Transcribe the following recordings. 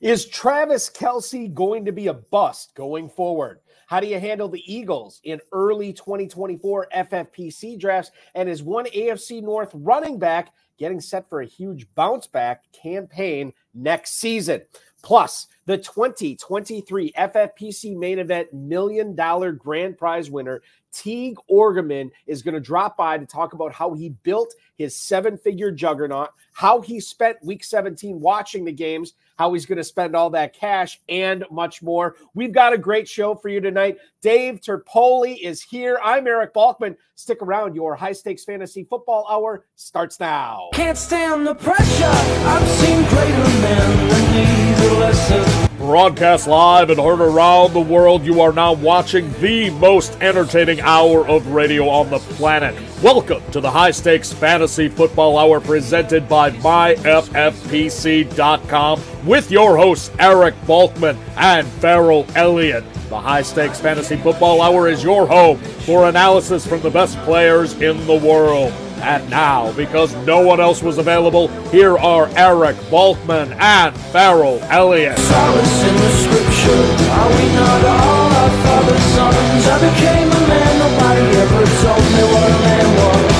Is Travis Kelce going to be a bust going forward? How do you handle the Eagles in early 2024 FFPC drafts? And is one AFC North running back getting set for a huge bounce back campaign next season? Plus, the 2023 FFPC main event $1 million grand prize winner, Teague Orgeman, is going to drop by to talk about how he built his seven-figure juggernaut, how he spent Week 17 watching the games, how he's going to spend all that cash, and much more. We've got a great show for you tonight. Dave Terpoilli is here. I'm Eric Balkman. Stick around. Your high-stakes fantasy football hour starts now. Can't stand the pressure. I've seen greater men than these lessons. Broadcast live and heard around the world, you are now watching the most entertaining hour of radio on the planet. Welcome to the High Stakes Fantasy Football Hour presented by myffpc.com with your hosts Eric Balkman and Farrell Elliott. The High Stakes Fantasy Football Hour is your home for analysis from the best players in the world. And now, because no one else was available, here are Eric Balkman and Farrell Elliott. Solace in the scripture. Are we not all our father's sons? I became a man, nobody ever told me what a man was.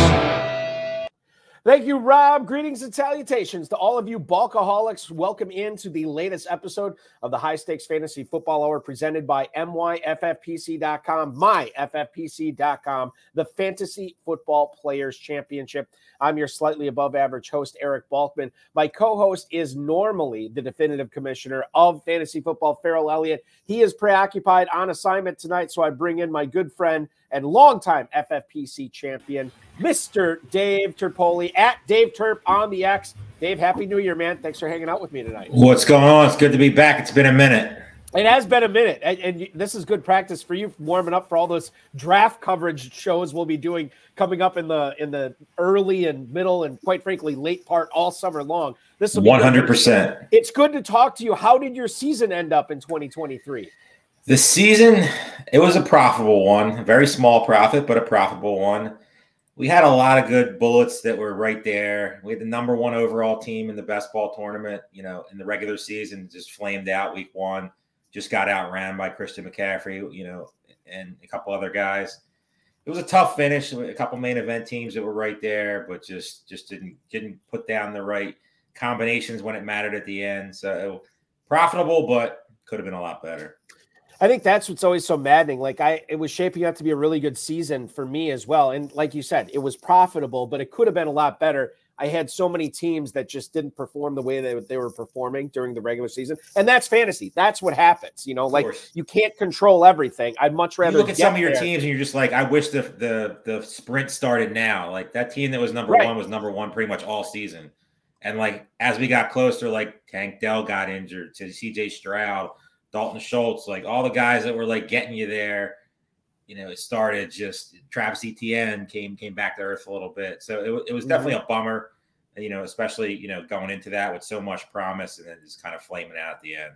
Thank you, Rob. Greetings and salutations to all of you Balkaholics. Welcome into the latest episode of the High Stakes Fantasy Football Hour presented by myffpc.com, myffpc.com, the Fantasy Football Players Championship. I'm your slightly above average host, Eric Balkman. My co-host is normally the definitive commissioner of fantasy football, Farrell Elliott. He is preoccupied on assignment tonight, so I bring in my good friend and longtime FFPC champion, Mr. Dave Terpoilli, at Dave Terp on the X. Dave, Happy New Year, man. Thanks for hanging out with me tonight. What's going on? It's good to be back. It's been a minute. It has been a minute, and this is good practice for you, warming up for all those draft coverage shows we'll be doing coming up in the early and middle and, quite frankly, late part all summer long. This will be 100%. It's good to talk to you. How did your season end up in 2023? The season, it was a profitable one. A very small profit, but a profitable one. We had a lot of good bullets that were right there. We had the number one overall team in the best ball tournament, in the regular season, just flamed out week one. Just got outran by Christian McCaffrey, and a couple other guys. It was a tough finish. A couple main event teams that were right there, but just didn't put down the right combinations when it mattered at the end. So profitable, but could have been a lot better. I think that's what's always so maddening. It was shaping up to be a really good season for me as well. And like you said, it was profitable, but it could have been a lot better. I had so many teams that just didn't perform the way they were performing during the regular season. And that's fantasy. That's what happens. You can't control everything. I'd much rather look at some of your teams and you're just like, I wish the sprint started now. Like that team that was number one was number one pretty much all season. And as we got closer, Tank Dell got injured, to CJ Stroud, Dalton Schultz, all the guys that were getting you there, it started just Travis Etienne came back to earth a little bit. So it was definitely a bummer, especially, going into that with so much promise and then just kind of flaming out at the end.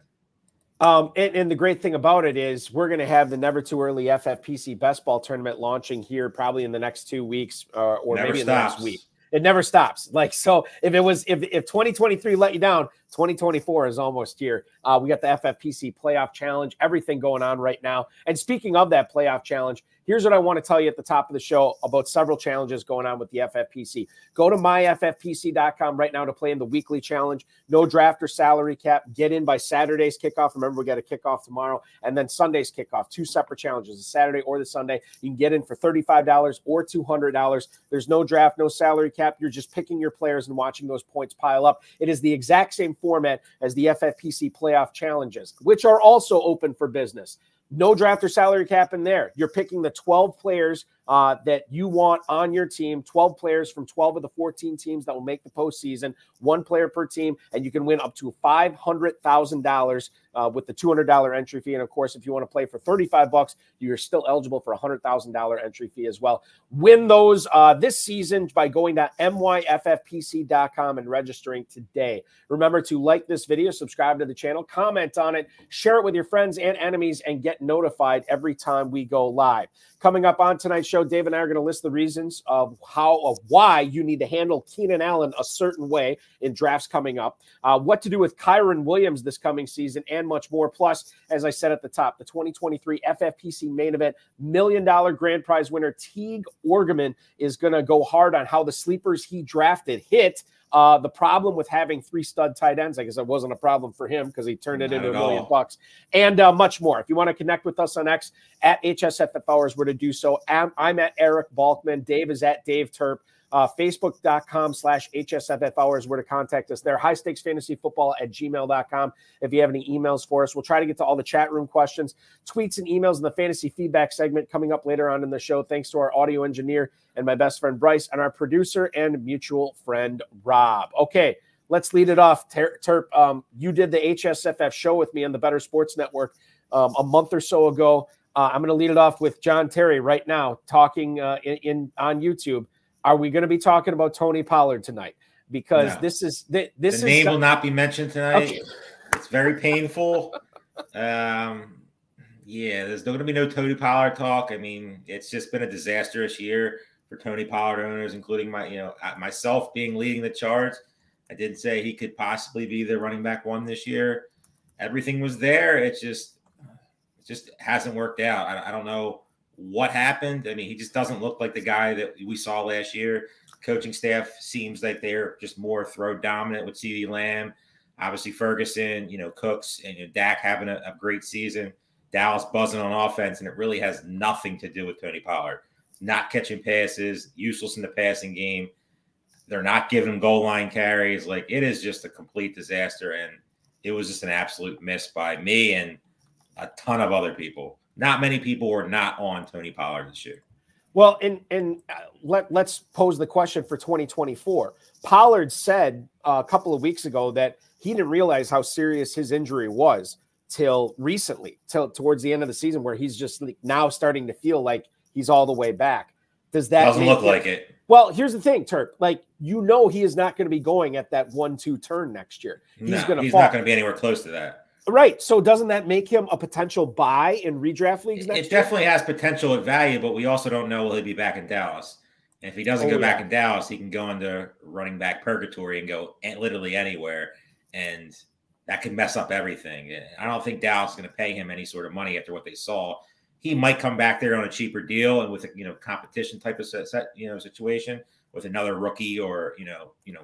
And the great thing about it is we're going to have the Never Too Early FFPC Best Ball Tournament launching here probably in the next 2 weeks or maybe in the next week. It never stops. So if 2023 let you down, 2024 is almost here. We got the FFPC Playoff Challenge, everything going on right now. And speaking of that Playoff Challenge, here's what I want to tell you at the top of the show about several challenges going on with the FFPC. Go to myffpc.com right now to play in the weekly challenge. No draft or salary cap. Get in by Saturday's kickoff. Remember, we got a kickoff tomorrow. And then Sunday's kickoff. 2 separate challenges, the Saturday or the Sunday. You can get in for $35 or $200. There's no draft, no salary cap. You're just picking your players and watching those points pile up. It is the exact same format as the FFPC playoff challenges, which are also open for business. No draft or salary cap in there. You're picking the 12 players that you want on your team, 12 players from 12 of the 14 teams that will make the postseason, 1 player per team, and you can win up to $500,000 with the $200 entry fee. And of course, if you want to play for $35, you're still eligible for a $100,000 entry fee as well. Win those this season by going to myffpc.com and registering today. Remember to like this video, subscribe to the channel, comment on it, share it with your friends and enemies, and get notified every time we go live. Coming up on tonight's show, show, Dave and I are going to list the reasons of why you need to handle Keenan Allen a certain way in drafts coming up, what to do with Kyron Williams this coming season, and much more. Plus, as I said at the top, the 2023 FFPC main event $1 million grand prize winner Teague Orgeman is going to go hard on how the sleepers he drafted hit. The problem with having 3 stud tight ends, I guess it wasn't a problem for him because he turned it into $1 million, and much more. If you want to connect with us on X at hsffhour is where to do so. I'm at Eric Balkman. Dave is at Dave Terp. Facebook.com/hsffhour is where to contact us there. highstakesfantasyfootball@gmail.com. If you have any emails for us, we'll try to get to all the chat room questions, tweets, and emails in the fantasy feedback segment coming up later on in the show. Thanks to our audio engineer and my best friend Bryce, and our producer and mutual friend Rob. Okay, let's lead it off. Terp, you did the HSFF show with me on the Better Sports Network a month or so ago. I'm going to lead it off with John Terry right now talking on YouTube. Are we going to be talking about Tony Pollard tonight? Because no. this the is name will not be mentioned tonight. Okay. It's very painful. Yeah, there's going to be no Tony Pollard talk. I mean, it's just been a disastrous year for Tony Pollard owners, including myself leading the charge. I did say he could possibly be the running back 1 this year. Everything was there. It just hasn't worked out. I don't know what happened. I mean, he just doesn't look like the guy that we saw last year. Coaching staff seems like they're just more throw dominant with CeeDee Lamb. Obviously, Ferguson, Cooks, and Dak having a great season. Dallas buzzing on offense, and it really has nothing to do with Tony Pollard. Not catching passes, useless in the passing game. They're not giving him goal line carries. Like, it is just a complete disaster, and it was just an absolute miss by me and a ton of other people. Not many people were not on Tony Pollard this year. Well, let's pose the question for 2024. Pollard said a couple of weeks ago that he didn't realize how serious his injury was till recently, till towards the end of the season, where he's just now starting to feel like he's all the way back. Does that doesn't look like it? Well, here's the thing, Terp. Like, he is not going to be going at that 1-2 turn next year. He's not going to be anywhere close to that. Right. So doesn't that make him a potential buy in redraft leagues next year? It definitely has potential at value, but we also don't know will he be back in Dallas. And if he doesn't go back in Dallas, he can go into running back purgatory and go literally anywhere. And that could mess up everything. I don't think Dallas is going to pay him any sort of money after what they saw. He might come back there on a cheaper deal and with a competition type of situation with another rookie or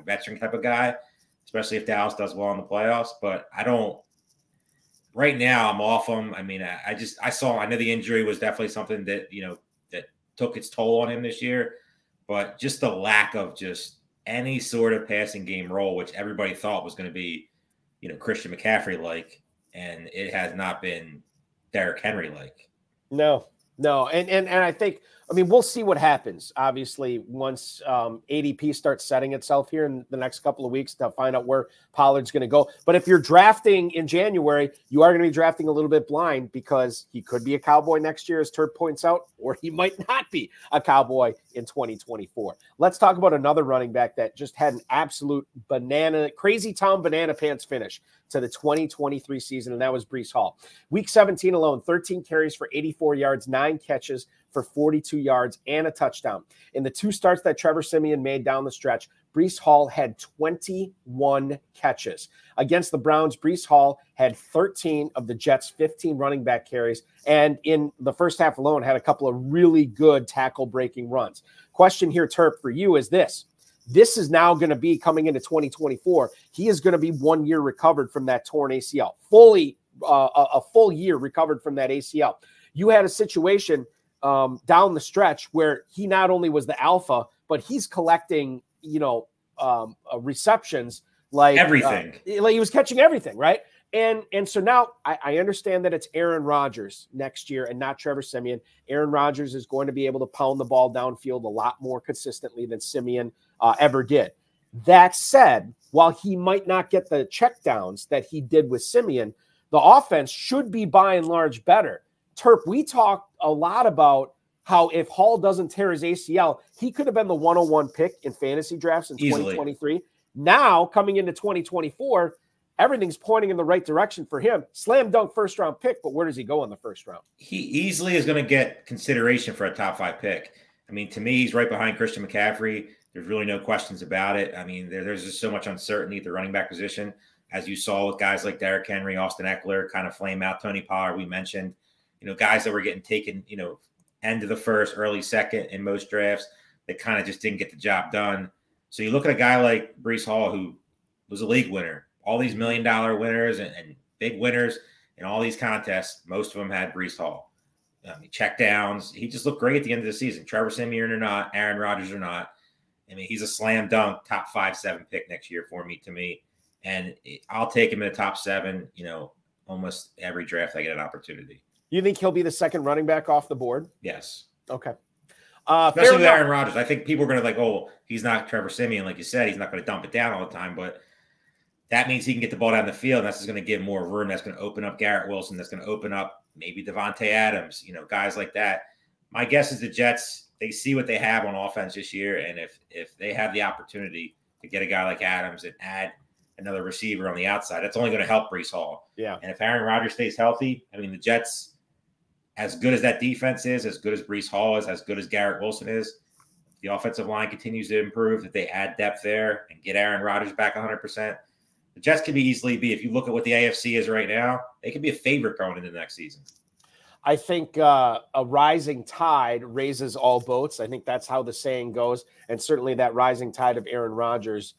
veteran type of guy, especially if Dallas does well in the playoffs. But I don't. Right now, I'm off him. I mean, I know the injury was definitely something that, that took its toll on him this year, but just the lack of just any sort of passing game role, which everybody thought was going to be, Christian McCaffrey-like, and it has not been Derrick Henry-like. No. And I think, we'll see what happens, obviously, once ADP starts setting itself here in the next couple of weeks to find out where Pollard's going to go. But if you're drafting in January, you are going to be drafting a little bit blind because he could be a Cowboy next year, as Terp points out, or he might not be a Cowboy in 2024. Let's talk about another running back that just had an absolute crazy town banana pants finish to the 2023 season, and that was Breece Hall. Week 17 alone, 13 carries for 84 yards, 9 catches for 42 yards, and a touchdown. In the 2 starts that Trevor Siemian made down the stretch, Breece Hall had 21 catches. Against the Browns, Breece Hall had 13 of the Jets' 15 running back carries, and in the first half alone had a couple of really good tackle-breaking runs. Question here, Terp, for you is this. This is now going to be coming into 2024. He is going to be 1 year recovered from that torn ACL, a full year recovered from that ACL. You had a situation down the stretch where he not only was the alpha, but he's collecting, receptions like everything. Like he was catching everything, right? And so now I understand that it's Aaron Rodgers next year and not Trevor Siemian. Aaron Rodgers is going to be able to pound the ball downfield a lot more consistently than Siemian ever did. That said, while he might not get the checkdowns that he did with Siemian, the offense should be by and large better. Terp, we talked a lot about how if Hall doesn't tear his ACL, he could have been the 101 pick in fantasy drafts in 2023. Now, coming into 2024, everything's pointing in the right direction for him. Slam dunk first-round pick, but where does he go in the first round? He easily is going to get consideration for a top 5 pick. I mean, to me, he's right behind Christian McCaffrey. There's really no questions about it. I mean, there's just so much uncertainty at the running back position, as you saw with guys like Derrick Henry, Austin Eckler kind of flame out, Tony Pollard, we mentioned, guys that were getting taken, end of the first, early second in most drafts that kind of just didn't get the job done. So you look at a guy like Breece Hall, who was a league winner, all these $1 million winners and big winners in all these contests, most of them had Breece Hall. Check downs. He just looked great at the end of the season. Trevor Siemian or not, Aaron Rodgers or not. I mean, he's a slam dunk, top 5-7 pick next year to me. And I'll take him in the top 7, almost every draft I get an opportunity. You think he'll be the second running back off the board? Yes. Okay. Especially with Aaron Rodgers. I think people are going to oh, he's not Trevor Siemian. Like you said, he's not going to dump it down all the time, but that means he can get the ball down the field. And that's just going to give more room. That's going to open up Garrett Wilson. That's going to open up maybe Devontae Adams, guys like that. My guess is the Jets, they see what they have on offense this year. And if they have the opportunity to get a guy like Adams and add another receiver on the outside, that's only going to help Breece Hall. Yeah. And if Aaron Rodgers stays healthy, I mean, the Jets, as good as that defense is, as good as Breece Hall is, as good as Garrett Wilson is, the offensive line continues to improve, if they add depth there and get Aaron Rodgers back 100%, the Jets could easily be, if you look at what the AFC is right now, they could be a favorite going into the next season. I think a rising tide raises all boats. I think that's how the saying goes. And certainly that rising tide of Aaron Rodgers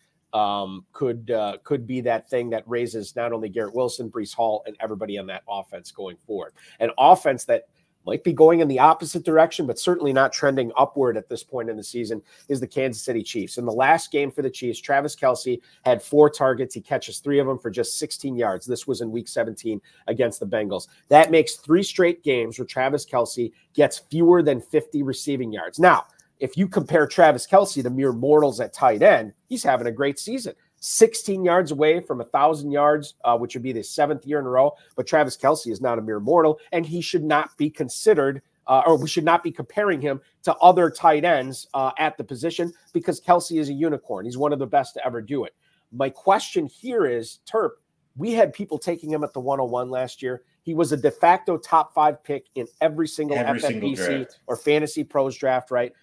could be that thing that raises not only Garrett Wilson, Breece Hall, and everybody on that offense going forward. An offense that might be going in the opposite direction, but certainly not trending upward at this point in the season, is the Kansas City Chiefs. In the last game for the Chiefs, Travis Kelce had 4 targets. He catches 3 of them for just 16 yards. This was in week 17 against the Bengals. That makes 3 straight games where Travis Kelce gets fewer than 50 receiving yards. Now, if you compare Travis Kelce to mere mortals at tight end, he's having a great season. 16 yards away from 1,000 yards, which would be the 7th year in a row. But Travis Kelce is not a mere mortal, and he should not be considered, or we should not be comparing him to other tight ends at the position, because Kelce is a unicorn. He's one of the best to ever do it. My question here is, Terp, we had people taking him at the 101 last year. He was a de facto top 5 pick in every single FFPC or Fantasy Pros draft, right?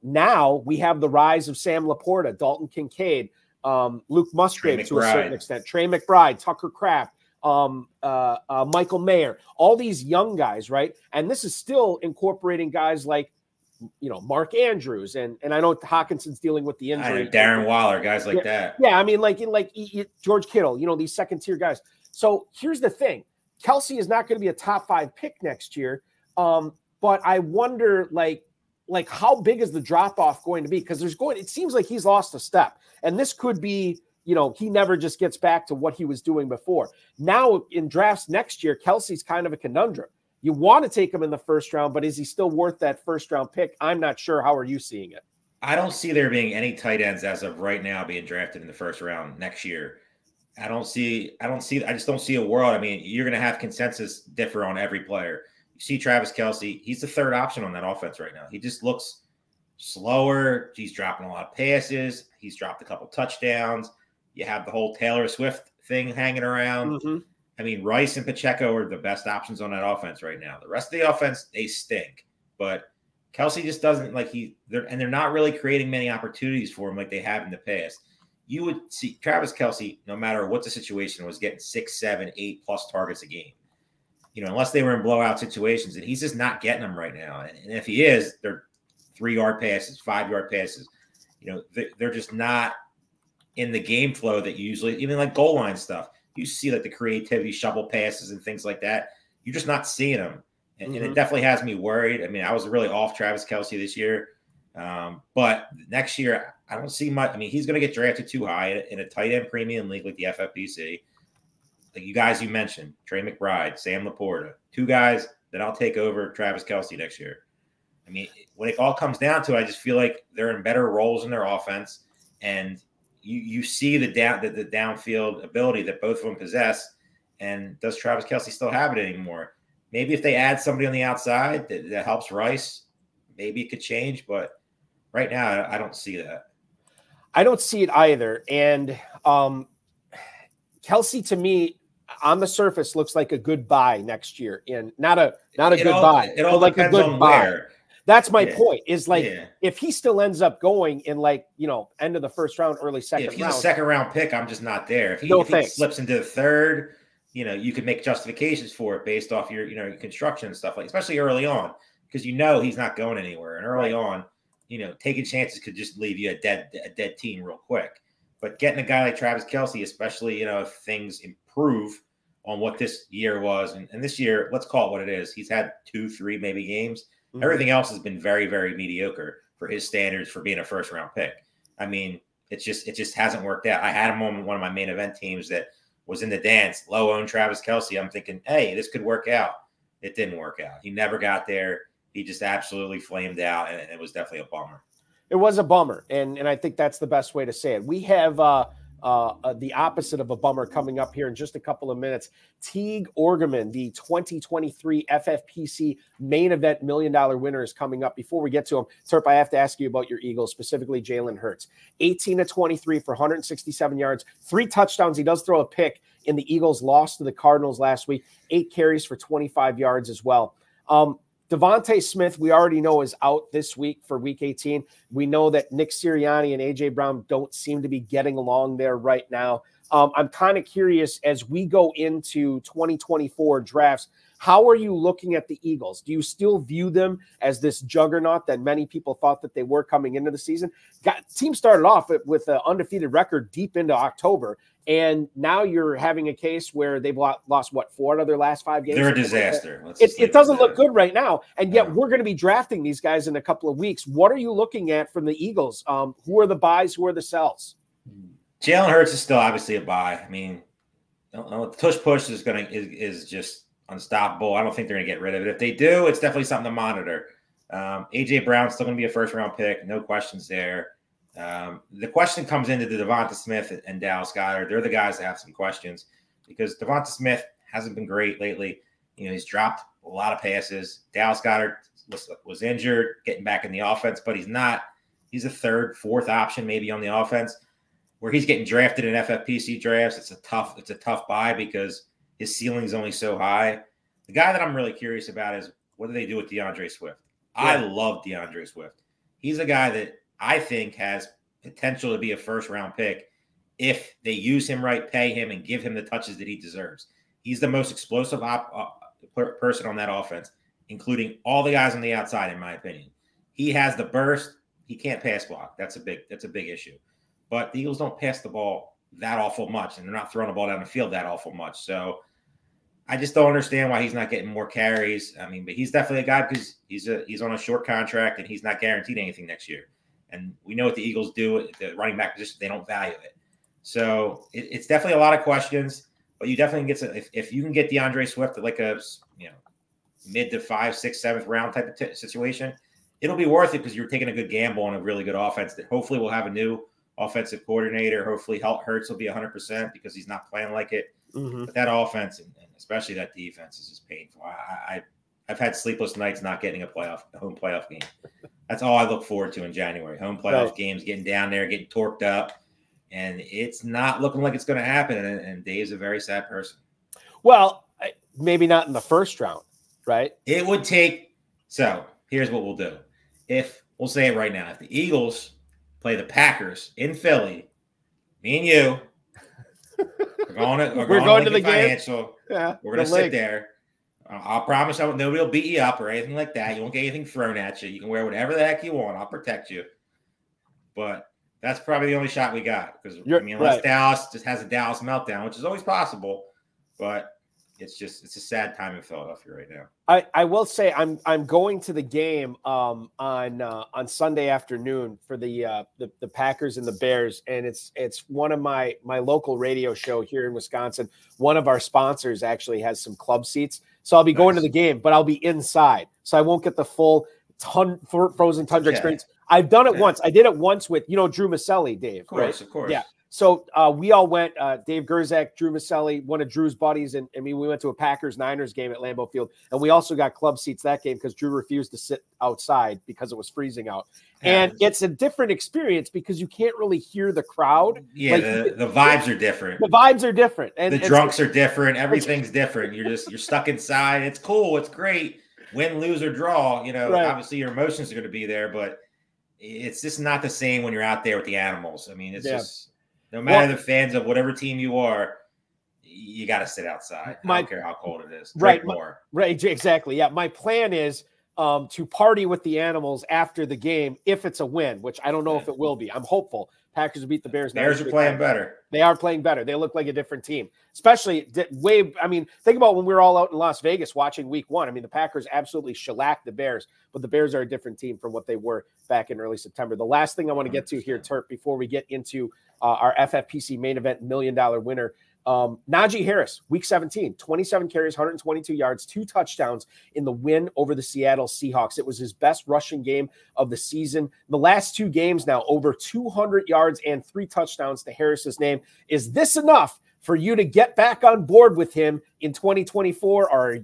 Now we have the rise of Sam Laporta, Dalton Kincaid, Luke Musgrave to a certain extent, Trey McBride, Tucker Kraft, Michael Mayer, all these young guys, right? And this is still incorporating guys like, Mark Andrews, and I know Hawkinson's dealing with the injury. Darren Waller, guys like that. Yeah, I mean, like George Kittle, these second-tier guys. So here's the thing. Kelce is not going to be a top 5 pick next year, but I wonder, like how big is the drop-off going to be? Because it seems like he's lost a step. And this could be, he never just gets back to what he was doing before. Now in drafts next year, Kelce's kind of a conundrum. You want to take him in the first round, but is he still worth that first-round pick? I'm not sure. How are you seeing it? I don't see there being any tight ends as of right now being drafted in the first round next year. I just don't see a world. I mean, you're going to have consensus differ on every player. You see Travis Kelce, he's the 3rd option on that offense right now. He just looks slower. He's dropping a lot of passes. He's dropped a couple touchdowns. You have the whole Taylor Swift thing hanging around. Mm-hmm. I mean, Rice and Pacheco are the best options on that offense right now. The rest of the offense, they stink. But Kelce just doesn't they're not really creating many opportunities for him like they have in the past. You would see Travis Kelce, no matter what the situation was, getting 6, 7, 8 plus targets a game. Unless they were in blowout situations, and he's just not getting them right now. And if he is, they're 3-yard passes, 5-yard passes. They're just not in the game flow that you usually, even like goal line stuff, you see like the creativity, shovel passes and things like that. You're just not seeing them. And it definitely has me worried. I mean, I was really off Travis Kelce this year. But next year, I don't see much. I mean, he's going to get drafted too high in a tight end premium league like the FFPC. Like you guys you mentioned, Trey McBride, Sam Laporta, 2 guys that I'll take over Travis Kelce next year. I mean, when it all comes down to it, I just feel like they're in better roles in their offense, and you see the downfield ability that both of them possess. And does Travis Kelce still have it anymore? Maybe if they add somebody on the outside that helps Rice, maybe it could change. But right now, I don't see that. I don't see it either. And Kelce, to me, on the surface, looks like a good buy next year. And not a good buy. It all depends on where. That's my point. Is like if he still ends up going in like end of the first round, early second round. If he's a second round pick, I'm just not there. If he slips into the third, you could make justifications for it based off your your construction and stuff especially early on, because he's not going anywhere. And early on, taking chances could just leave you a dead team real quick. But getting a guy like Travis Kelce, especially if things improve on what this year was, and this year, let's call it what it is. He's had 2-3 maybe games. Mm-hmm. Everything else has been very, very mediocre for his standards for being a first round pick. I mean, it just hasn't worked out. I had him on one of my main event teams that was in the dance, low owned Travis Kelce. I'm thinking, hey, this could work out. It didn't work out. He never got there. He just absolutely flamed out, and it was definitely a bummer. It was a bummer, and I think that's the best way to say it. We have the opposite of a bummer coming up here in just a couple of minutes. Teague Orgeman, the 2023 FFPC main event $1 million winner, is coming up. Before we get to him, Terp, I have to ask you about your Eagles, specifically Jalen Hurts. 18-23 for 167 yards, 3 touchdowns. He does throw a pick in the Eagles' loss to the Cardinals last week. 8 carries for 25 yards as well. Devontae Smith, we already know, is out this week for Week 18. We know that Nick Sirianni and A.J. Brown don't seem to be getting along there right now. I'm kind of curious, as we go into 2024 drafts, how are you looking at the Eagles? Do you still view them as this juggernaut that many people thought that they were coming into the season? Team started off with an undefeated record deep into October, and now you're having a case where they've lost, 4 out of their last 5 games? They're a disaster. It doesn't look good right now, and yet we're going to be drafting these guys in a couple of weeks. What are you looking at from the Eagles? Who are the buys? Who are the sells? Jalen Hurts is still obviously a buy. I mean, tush push is just unstoppable. I don't think they're going to get rid of it. If they do, it's definitely something to monitor. A.J. Brown's still going to be a first-round pick. No questions there. The question comes into the Devonta Smith and Dallas Goedert. They're the guys that have some questions because Devonta Smith hasn't been great lately. He's dropped a lot of passes. Dallas Goedert was injured, getting back in the offense, but he's not. He's a third, fourth option maybe on the offense. Where he's getting drafted in FFPC drafts, it's a tough buy because his ceiling's only so high. The guy that I'm really curious about is what do they do with DeAndre Swift? Yeah. I love DeAndre Swift. He's a guy that I think has potential to be a first-round pick if they use him right, pay him, and give him the touches that he deserves. He's the most explosive person on that offense, including all the guys on the outside, in my opinion. He has the burst. He can't pass block. That's a big issue. But the Eagles don't pass the ball that awful much, and they're not throwing the ball down the field that awful much. So I just don't understand why he's not getting more carries. I mean, but he's definitely a guy because he's on a short contract, and he's not guaranteed anything next year. And we know what the Eagles do at the running back position. They don't value it. So it's definitely a lot of questions, but you definitely get if you can get DeAndre Swift at like a mid to 5th, 6th, 7th round type of situation, it'll be worth it because you're taking a good gamble on a really good offense that hopefully will have a new offensive coordinator. Hopefully Hurts will be 100% because he's not playing like it. Mm-hmm. But that offense and especially that defense is just painful. I've had sleepless nights not getting a home playoff game. That's all I look forward to in January. Home playoff games, getting down there, getting torqued up. And it's not looking like it's going to happen. And Dave's a very sad person. Well, maybe not in the first round, right? It would take – so here's what we'll do. We'll say it right now. If the Eagles play the Packers in Philly, me and you, we're going to the Financial. Yeah, we're going to sit there. I'll promise nobody will beat you up or anything like that. You won't get anything thrown at you. You can wear whatever the heck you want. I'll protect you. But that's probably the only shot we got because unless Dallas just has a Dallas meltdown, which is always possible, but it's a sad time in Philadelphia right now. I will say I'm going to the game on Sunday afternoon for the Packers and the Bears, and it's one of my local radio show here in Wisconsin. One of our sponsors actually has some club seats, so I'll be going to the game, but I'll be inside, so I won't get the full frozen tundra experience. I've done it once. I did it once with Drew Maselli, Dave. Of course. Yeah. So we all went, Dave Gerzak, Drew Maselli, one of Drew's buddies, and we went to a Packers-Niners game at Lambeau Field, and we also got club seats that game because Drew refused to sit outside because it was freezing out. And it's a different experience because you can't really hear the crowd. Yeah, the vibes are different. The vibes are different. And the drunks are different. Everything's different. You're stuck inside. It's cool. It's great. win, lose, or draw, Right. obviously your emotions are going to be there, but it's just not the same when you're out there with the animals. I mean, it's just no matter the fans of whatever team you are, you got to sit outside. I don't care how cold it is. Drink more. Right. Exactly. Yeah. My plan is to party with the animals after the game if it's a win, which I don't know if it will be. I'm hopeful. Packers will beat the Bears. Bears are playing better. They are playing better. They look like a different team, especially think about when we were all out in Las Vegas watching week 1. I mean, the Packers absolutely shellacked the Bears, but the Bears are a different team from what they were back in early September. The last thing I want to get to here, Terp, before we get into our FFPC main event $1 million winner, Najee Harris, week 17, 27 carries, 122 yards, 2 touchdowns in the win over the Seattle Seahawks. It was his best rushing game of the season. The last 2 games now, over 200 yards and 3 touchdowns to Harris's name. Is this enough for you to get back on board with him in 2024? Or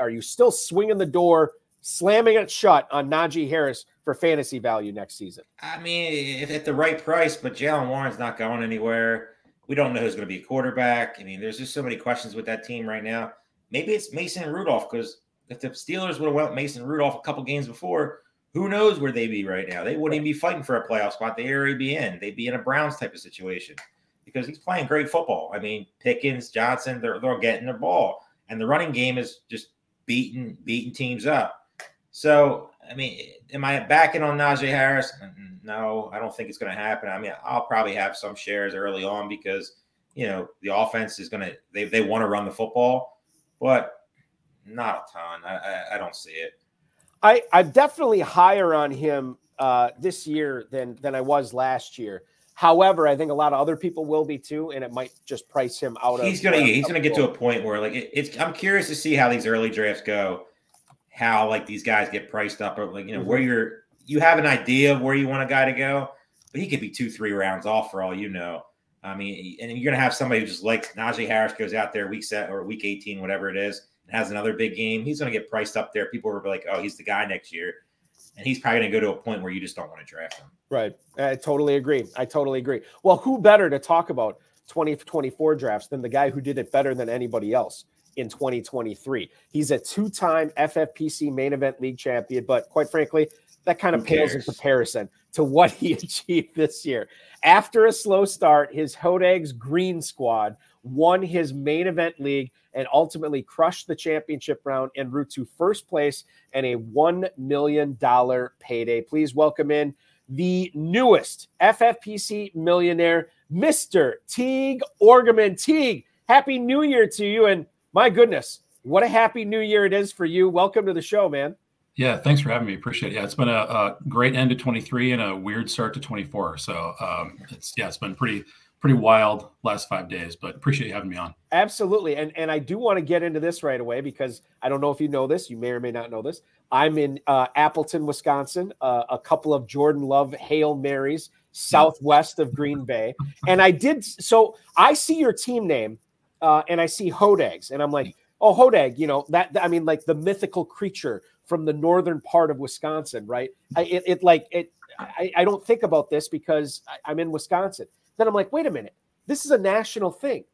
are you still swinging the door, slamming it shut on Najee Harris for fantasy value next season? I mean, if at the right price, but Jalen Warren's not going anywhere. We don't know who's going to be a quarterback. I mean, there's just so many questions with that team right now. Maybe it's Mason Rudolph, because if the Steelers would have went Mason Rudolph a couple games before, who knows where they'd be right now? They wouldn't even be fighting for a playoff spot. They'd already be in. They'd be in a Browns type of situation because he's playing great football. I mean, Pickens, Johnson, they're getting the ball. And the running game is just beating teams up. So, I mean, am I backing on Najee Harris? No, I don't think it's going to happen. I mean, I'll probably have some shares early on because, the offense is going to – they want to run the football, but not a ton. I don't see it. I'm definitely higher on him this year than I was last year. However, I think a lot of other people will be too, and it might just price him out. He's gonna get to a point where I'm curious to see how these early drafts go, how these guys get priced up, or where you have an idea of where you want a guy to go, but he could be 2-3 rounds off for all you know. I mean, and you're gonna have somebody who just like Najee Harris goes out there week 18, whatever it is, and has another big game. He's gonna get priced up there. People will be like, "Oh, he's the guy next year." And he's probably going to go to a point where you just don't want to draft him. Right. I totally agree. Well, who better to talk about 2024 drafts than the guy who did it better than anybody else in 2023? He's a 2-time FFPC main event league champion, but quite frankly, that kind of pales in comparison to what he achieved this year. After a slow start, his Hodeg's Green squad won his main event league and ultimately crushed the championship round en route to first place and a $1 million payday. Please welcome in the newest FFPC millionaire, Mr. Teague Orgeman. Teague, happy New Year to you. And my goodness, what a happy New Year it is for you. Welcome to the show, man. Yeah, thanks for having me. Appreciate it. Yeah, it's been a great end to 23 and a weird start to 24. So it's been pretty wild last 5 days, but appreciate you having me on. Absolutely. And I do want to get into this right away because I don't know if you know this, you may or may not know this. I'm in Appleton, Wisconsin, a couple of Jordan Love Hail Marys southwest of Green Bay. And I see your team name and I see Hodeg's and I'm like, oh, Hodeg, the mythical creature from the northern part of Wisconsin, right? I don't think about this because I'm in Wisconsin. Then I'm like, wait a minute, this is a national thing.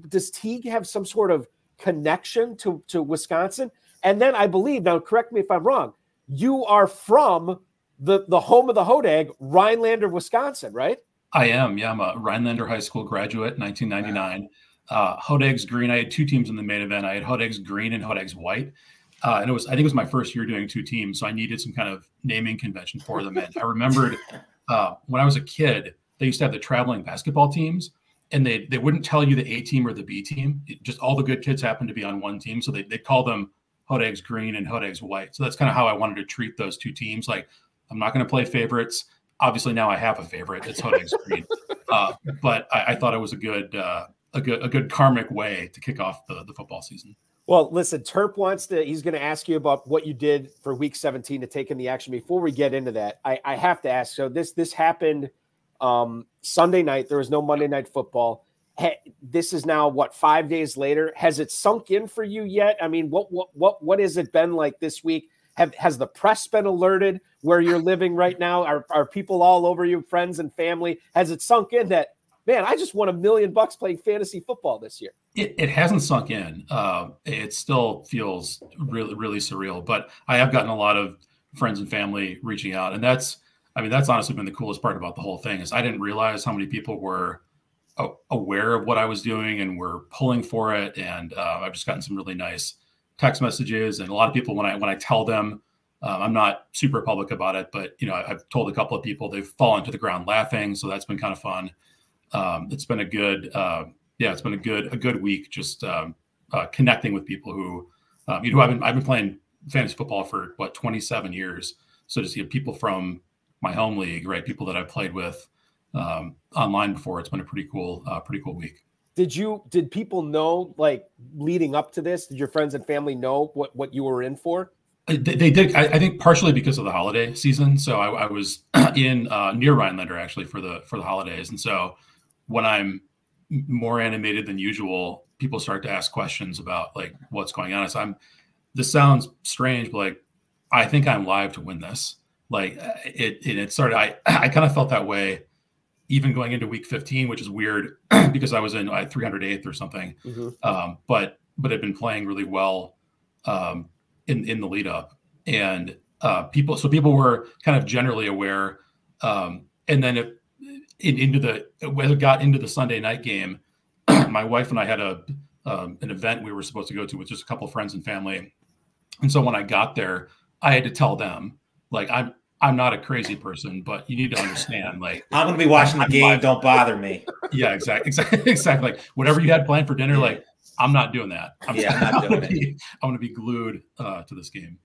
Does Teague have some sort of connection to Wisconsin? And then I believe, now correct me if I'm wrong, you are from the home of the Hodeg, Rhinelander, Wisconsin, right? I am. Yeah, I'm a Rhinelander High School graduate, 1999. Hodeg's Green. I had 2 teams in the main event. I had Hodeg's Green and Hodeg's White. And I think it was my first year doing 2 teams, so I needed some kind of naming convention for them. And I remembered when I was a kid, they used to have the traveling basketball teams, and they wouldn't tell you the A team or the B team. Just all the good kids happened to be on one team, so they call them Hodeg's Green and Hodeg's White. So that's kind of how I wanted to treat those 2 teams. Like, I'm not going to play favorites. Obviously, now I have a favorite. It's Hodeg's Green, but I thought it was a good karmic way to kick off the football season. Well, listen, Terp he's going to ask you about what you did for week 17 to take in the action. Before we get into that, I have to ask, so this happened Sunday night. There was no Monday Night Football. This is now 5 days later. Has it sunk in for you yet? I mean, what has it been like this week? Has the press been alerted where you're living right now? Are people all over you, friends and family? Has it sunk in that man, I just won $1 million playing fantasy football this year. It hasn't sunk in. It still feels really, really surreal. But I have gotten a lot of friends and family reaching out, and that's honestly been the coolest part about the whole thing. Is I didn't realize how many people were aware of what I was doing and were pulling for it. And I've just gotten some really nice text messages, and a lot of people when I tell them. I'm not super public about it, but I've told a couple of people they've fallen to the ground laughing, so that's been kind of fun. It's been a good, it's been a good week just connecting with people who, I've been playing fantasy football for 27 years. So to see people from my home league, right, people that I played with online before, it's been a pretty cool week. Did people know, like, leading up to this? Did your friends and family know what you were in for? They did. I think partially because of the holiday season. So I was in near Rhinelander actually for the holidays, and so when I'm more animated than usual, people start to ask questions about like what's going on. So this sounds strange, but like I think I'm live to win this. Like it started. I kind of felt that way even going into week 15, which is weird because I was in 308th or something. Mm-hmm. But I've been playing really well. In the lead up, and people were kind of generally aware, and then as it got into the Sunday night game, my wife and I had an event we were supposed to go to with just a couple of friends and family, and so when I got there, I had to tell them like I'm not a crazy person, but you need to understand like I'm going to be watching the game. Don't bother me. Yeah, exactly. Like whatever you had planned for dinner, like. I'm not doing that. I'm going to be glued to this game.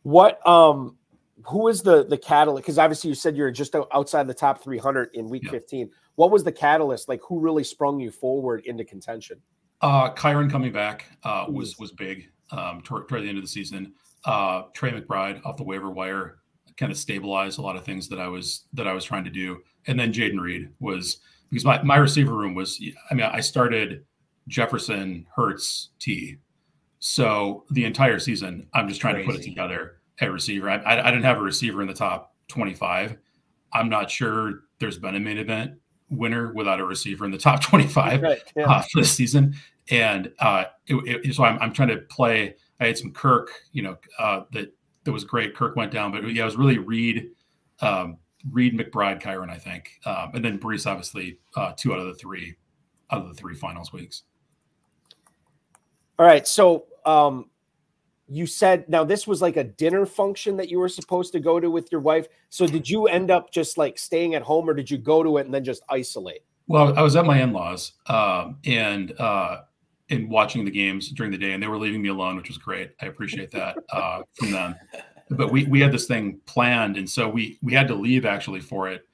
What? Who is the catalyst? Because obviously you said you're just outside the top 300 in week 15. What was the catalyst? Like, who really sprung you forward into contention? Kyron coming back was big toward the end of the season. Trey McBride off the waiver wire kind of stabilized a lot of things that I was trying to do, and then Jaden Reed was because my receiver room was. I started. Jefferson, Hurts, T. So the entire season, I'm just trying to put it together at receiver. I didn't have a receiver in the top 25. I'm not sure there's been a main event winner without a receiver in the top 25 for this season. And so I'm trying to play. I had some Kirk, that was great. Kirk went down, but it was really Reed, McBride, Kyron, I think, and then Brees, obviously, 2 out of the 3 finals weeks. All right. So you said now this was like a dinner function that you were supposed to go to with your wife. So did you end up just like staying at home, or did you go to it and then just isolate? Well, I was at my in-laws and watching the games during the day, and they were leaving me alone, which was great. I appreciate that from them. But we had this thing planned, and so we had to leave actually for it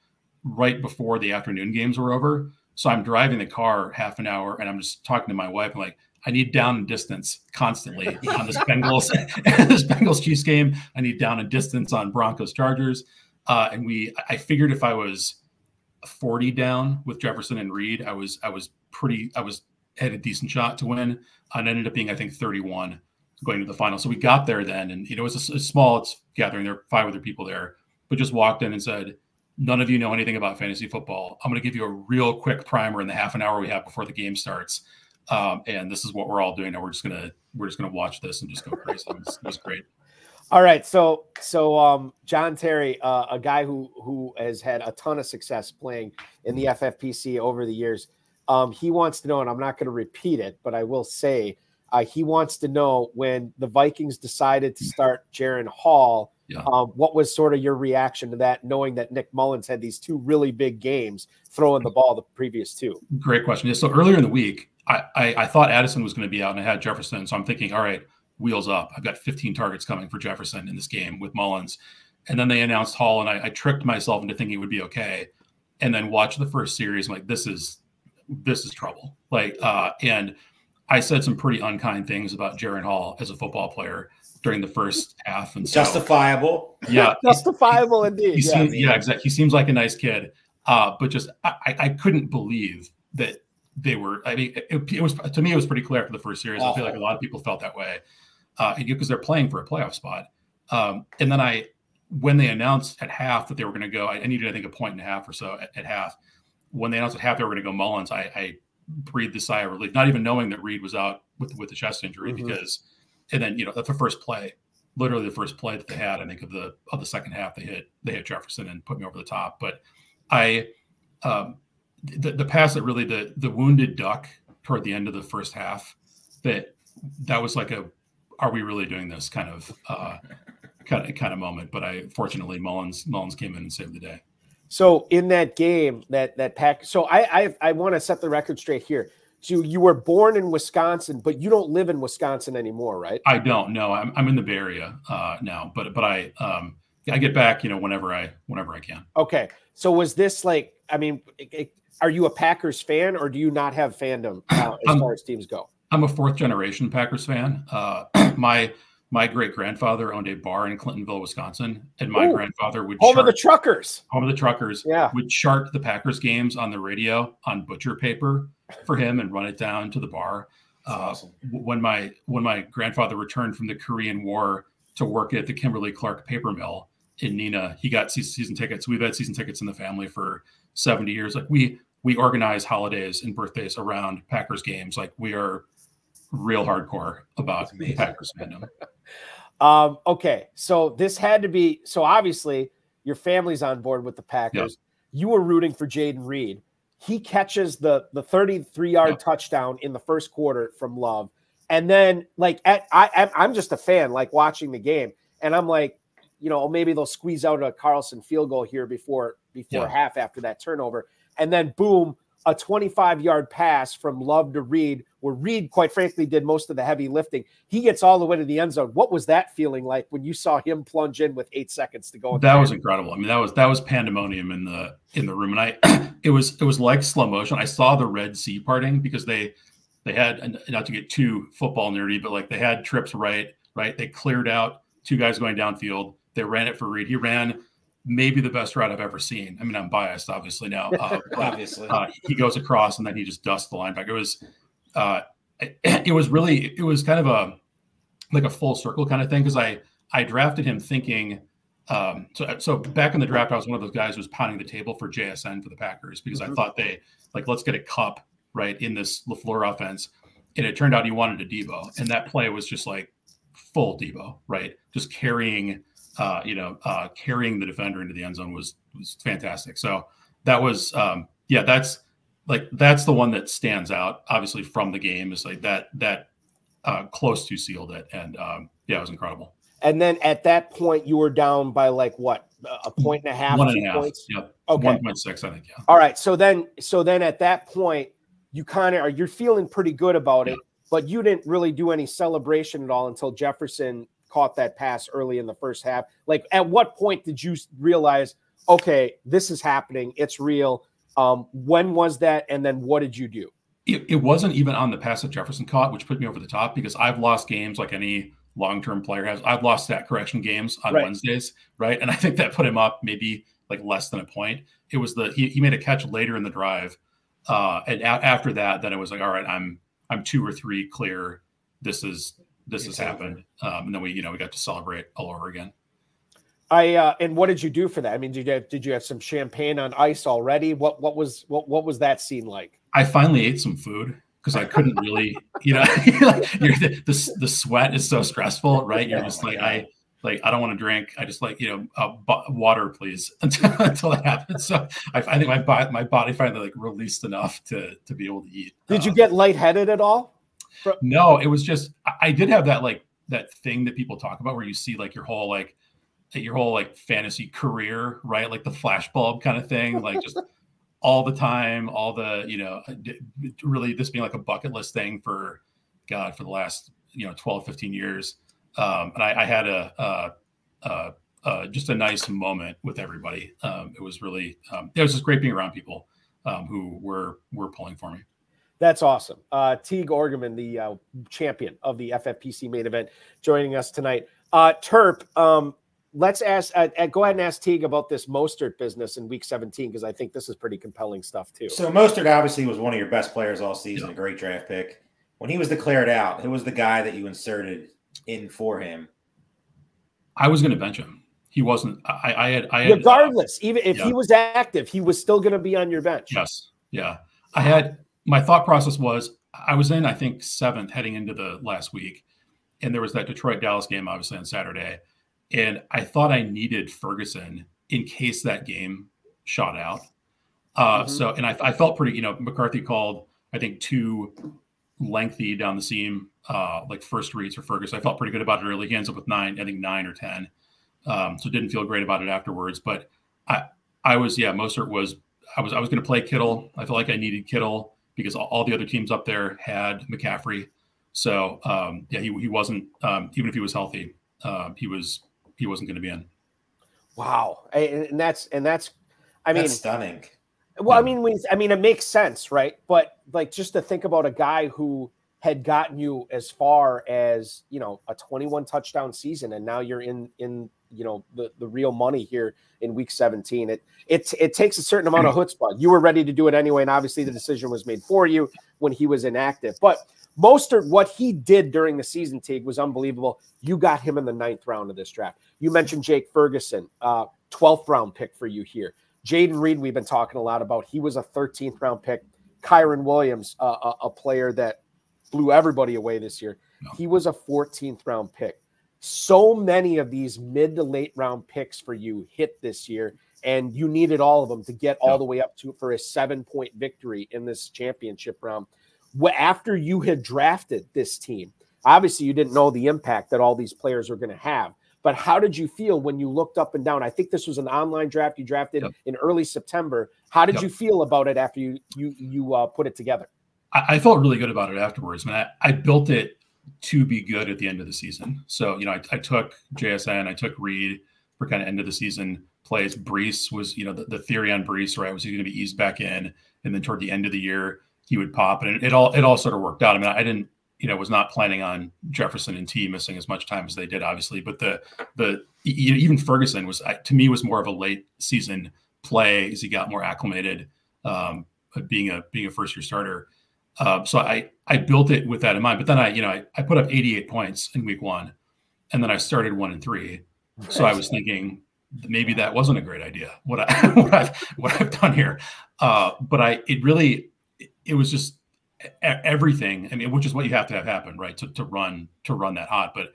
right before the afternoon games were over. So I'm driving the car half an hour, and I'm just talking to my wife. I'm like, I need down and distance constantly on this Bengals Chiefs game. I need down and distance on Broncos Chargers. And I figured if I was 40 down with Jefferson and Reed, I had a decent shot to win. And ended up being, I think, 31 going to the final. So we got there then, and it was a small gathering. There were 5 other people there, but just walked in and said, none of you know anything about fantasy football. I'm going to give you a real quick primer in the half an hour we have before the game starts. And this is what we're all doing. Now we're just gonna watch this and just go crazy. It was great. All right. So John Terry, a guy who has had a ton of success playing in the FFPC over the years. He wants to know, and I'm not going to repeat it, but I will say he wants to know when the Vikings decided to start Jaren Hall, what was sort of your reaction to that, knowing that Nick Mullins had these 2 really big games throwing the ball the previous 2? Great question. So earlier in the week, I thought Addison was going to be out, and I had Jefferson. So I'm thinking, all right, wheels up. I've got 15 targets coming for Jefferson in this game with Mullins. And then they announced Hall, and I tricked myself into thinking it would be okay. And then watched the first series. I'm like, this is trouble. Like, and I said some pretty unkind things about Jaren Hall as a football player during the first half. And so, justifiable. Yeah. Justifiable indeed. Exactly. He seems like a nice kid. But just, I couldn't believe that they were, it was, to me, it was pretty clear after the first series. I feel like a lot of people felt that way because they're playing for a playoff spot. And then when they announced at half that they were going to go, I needed, I think, 1.5 points or so at half. when they announced at half they were going to go Mullins, I breathed a sigh of relief, not even knowing that Reed was out with the chest injury because, and then, you know, that's the first play, literally the first play that they had, I think of the second half, they hit Jefferson and put me over the top. But the pass that really the wounded duck toward the end of the first half, that was like are we really doing this kind of moment? But fortunately Mullins came in and saved the day. So in that game, that pack. So I want to set the record straight here. So you were born in Wisconsin, but you don't live in Wisconsin anymore, right? I don't. No, I'm in the Bay Area now, but I get back, you know, whenever I can. Okay. So was this like? I mean, are you a Packers fan, or do you not have fandom as far as teams go? I'm a fourth generation Packers fan. My great grandfather owned a bar in Clintonville, Wisconsin, and my grandfather would home of the truckers. Yeah, would chart the Packers games on the radio on butcher paper for him and run it down to the bar. Awesome. When my grandfather returned from the Korean War to work at the Kimberly Clark paper mill in Neenah, he got season tickets. We've had season tickets in the family for 70 years. Like we organize holidays and birthdays around Packers games. Like we are real hardcore about the Packers fandom. Okay, so this had to be, so obviously your family's on board with the Packers. Yep. You were rooting for Jaden Reed. He catches the 33-yard touchdown in the first quarter from Love. And then like I'm just a fan, like watching the game. And I'm like, you know, maybe they'll squeeze out a Carlson field goal here before half after that turnover. And then boom, a 25-yard pass from Love to Reed, where Reed, quite frankly, did most of the heavy lifting. He gets all the way to the end zone. What was that feeling like when you saw him plunge in with 8 seconds to go? That was incredible. I mean, that was pandemonium in the room, and it was like slow motion. I saw the Red Sea parting because they had, not to get too football nerdy, but like they had trips right. They cleared out 2 guys going downfield. They ran it for Reed. He ran maybe the best route I've ever seen. I mean, I'm biased, obviously now. Obviously, he goes across and then he just dusts the linebacker. It was kind of a full circle kind of thing because I drafted him thinking. So back in the draft, I was one of those guys who was pounding the table for JSN for the Packers because I thought let's get a cup right in this LaFleur offense, and it turned out he wanted a Debo, and that play was just like full Debo, right? Just carrying the defender into the end zone was fantastic. So that was, that's the one that stands out obviously from the game, is like that close to sealed it. And it was incredible. And then at that point you were down by like what, a point and a half, 1.5 points? Yep. Okay. 1.6, I think. Yeah. All right. So then at that point you you're feeling pretty good about it, but you didn't really do any celebration at all until Jefferson caught that pass early in the first half. Like, at what point did you realize, okay, this is happening, it's real? When was that? And then what did you do? It wasn't even on the pass that Jefferson caught, which put me over the top, because I've lost games like any long-term player has. I've lost stat correction games on Wednesdays, right? And I think that put him up maybe like less than a point. It was he made a catch later in the drive. And after that, then it was like, all right, I'm 2 or 3 clear. This has happened. And then we got to celebrate all over again. And what did you do for that? I mean, did you have some champagne on ice already? What was that scene like? I finally ate some food because I couldn't really, the sweat is so stressful, right? You're just like, I don't want to drink. I just water, please, until that happens. So I think my body finally released enough to be able to eat. Did you get lightheaded at all? No, it was just, I did have that thing that people talk about where you see your whole fantasy career, right? Like the flashbulb kind of thing, like just all the time, all the, really this being like a bucket list thing for the last, 12, 15 years. And I had just a nice moment with everybody. It was really, it was just great being around people who were pulling for me. That's awesome. Teague Orgeman, the champion of the FFPC main event, joining us tonight. Terp, let's ask. Go ahead and ask Teague about this Mostert business in Week 17, because I think this is pretty compelling stuff too. So Mostert obviously was one of your best players all season, a great draft pick. When he was declared out, who was the guy that you inserted in for him? I was going to bench him. He wasn't. I had regardless, even if he was active, he was still going to be on your bench. Yes. Yeah. My thought process was I was in, I think, 7th heading into the last week. And there was that Detroit-Dallas game, obviously, on Saturday. And I thought I needed Ferguson in case that game shot out. And I felt pretty, McCarthy called, I think, 2 lengthy down the seam, like first reads for Ferguson. I felt pretty good about it early. He ends up with 9 or 10. So didn't feel great about it afterwards. But Mostert was, I was going to play Kittle. I felt like I needed Kittle because all the other teams up there had McCaffrey. So he wasn't, even if he was healthy, he wasn't going to be in. Wow. And that's, I mean, that's stunning. Well, I mean, it makes sense, right? But like, just to think about a guy who had gotten you as far as, a 21 touchdown season, and now you're in the real money here in week 17. It takes a certain amount of chutzpah. You were ready to do it anyway, and obviously the decision was made for you when he was inactive. But Mostert, what he did during the season, Teague, was unbelievable. You got him in the 9th round of this draft. You mentioned Jake Ferguson, 12th round pick for you here. Jaden Reed, we've been talking a lot about. He was a 13th round pick. Kyron Williams, a player that blew everybody away this year. He was a 14th round pick. So many of these mid to late round picks for you hit this year, and you needed all of them to get all the way up for a 7-point victory in this championship round. After you had drafted this team, obviously you didn't know the impact that all these players are going to have. But how did you feel when you looked up and down? I think this was an online draft you drafted in early September. How did you feel about it after you put it together? I felt really good about it afterwards. I built it to be good at the end of the season. So, I took JSN, I took Reed for kind of end of the season plays. Brees was, the theory on Brees, right, was he going to be eased back in, and then toward the end of the year he would pop, and it all sort of worked out. I didn't, was not planning on Jefferson and T missing as much time as they did, obviously. But even Ferguson was, to me, was more of a late season play as he got more acclimated, being a first year starter. So I built it with that in mind. But then I put up 88 points in week 1, and then I started 1-3. So I was thinking maybe that wasn't a great idea. What I've done here, but it was just everything. Which is what you have to have happen, right? To run that hot, but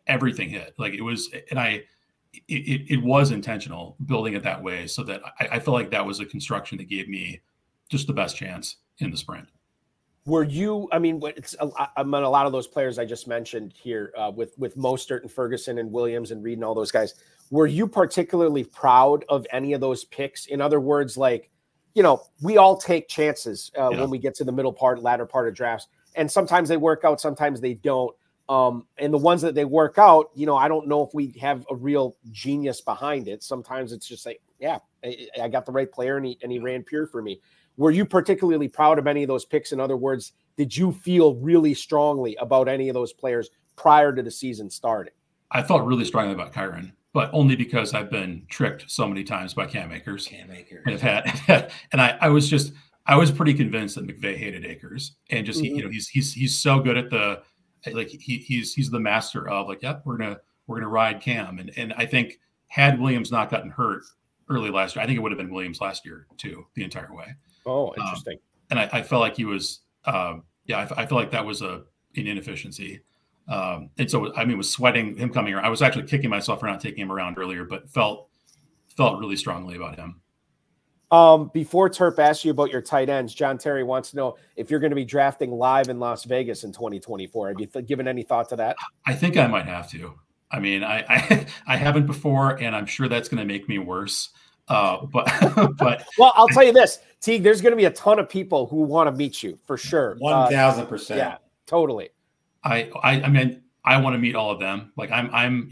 everything hit. Like it was, and it was intentional building it that way, so that I feel like that was a construction that gave me just the best chance in the sprint. Were you? It's a lot of those players I just mentioned here with Mostert and Ferguson and Williams and Reed and all those guys. Were you particularly proud of any of those picks? In other words, like, we all take chances when we get to the latter part of drafts, and sometimes they work out, sometimes they don't. And the ones that they work out, I don't know if we have a real genius behind it. Sometimes it's just like, I got the right player and he ran pure for me. Were you particularly proud of any of those picks? In other words, did you feel really strongly about any of those players prior to the season starting? I felt really strongly about Kyron, but only because I've been tricked so many times by Cam Akers. And I was pretty convinced that McVay hated Akers, and just he's so good at he's the master of we're gonna ride Cam, and I think had Williams not gotten hurt early last year, I think it would have been Williams last year too, the entire way. Oh, interesting. And I felt like he was, I feel like that was an inefficiency. And so, was sweating him coming around. I was actually kicking myself for not taking him around earlier, but felt really strongly about him. Before Terp asks you about your tight ends, John Terry wants to know if you're going to be drafting live in Las Vegas in 2024. Have you given any thought to that? I think I might have to. I haven't before, and I'm sure that's going to make me worse. But well, I'll tell you this, Teague, there's going to be a ton of people who want to meet you for sure. 1,000%. Yeah, totally. I want to meet all of them. Like I'm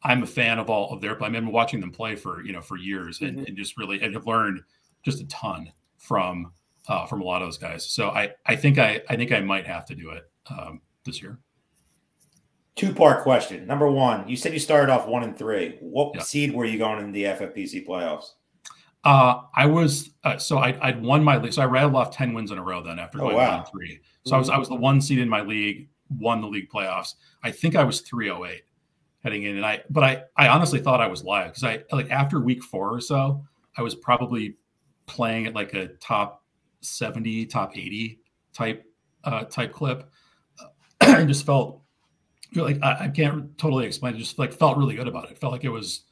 a fan of all of their play. I've been watching them play for years, and just really, and have learned just a ton from a lot of those guys. So I think I might have to do it this year. 2-part question. Number 1, you said you started off 1-3. What seed were you going in the FFPC playoffs? I was I'd won my league. So I rattled off 10 wins in a row then after going 1-3. So I was the 1 seed in my league, won the league playoffs. I think I was 308 heading in, but I honestly thought I was live because after week 4 or so, I was probably playing at like a top 70, top 80 type clip. I just felt like I can't totally explain it. Just like felt really good about it. Felt like it was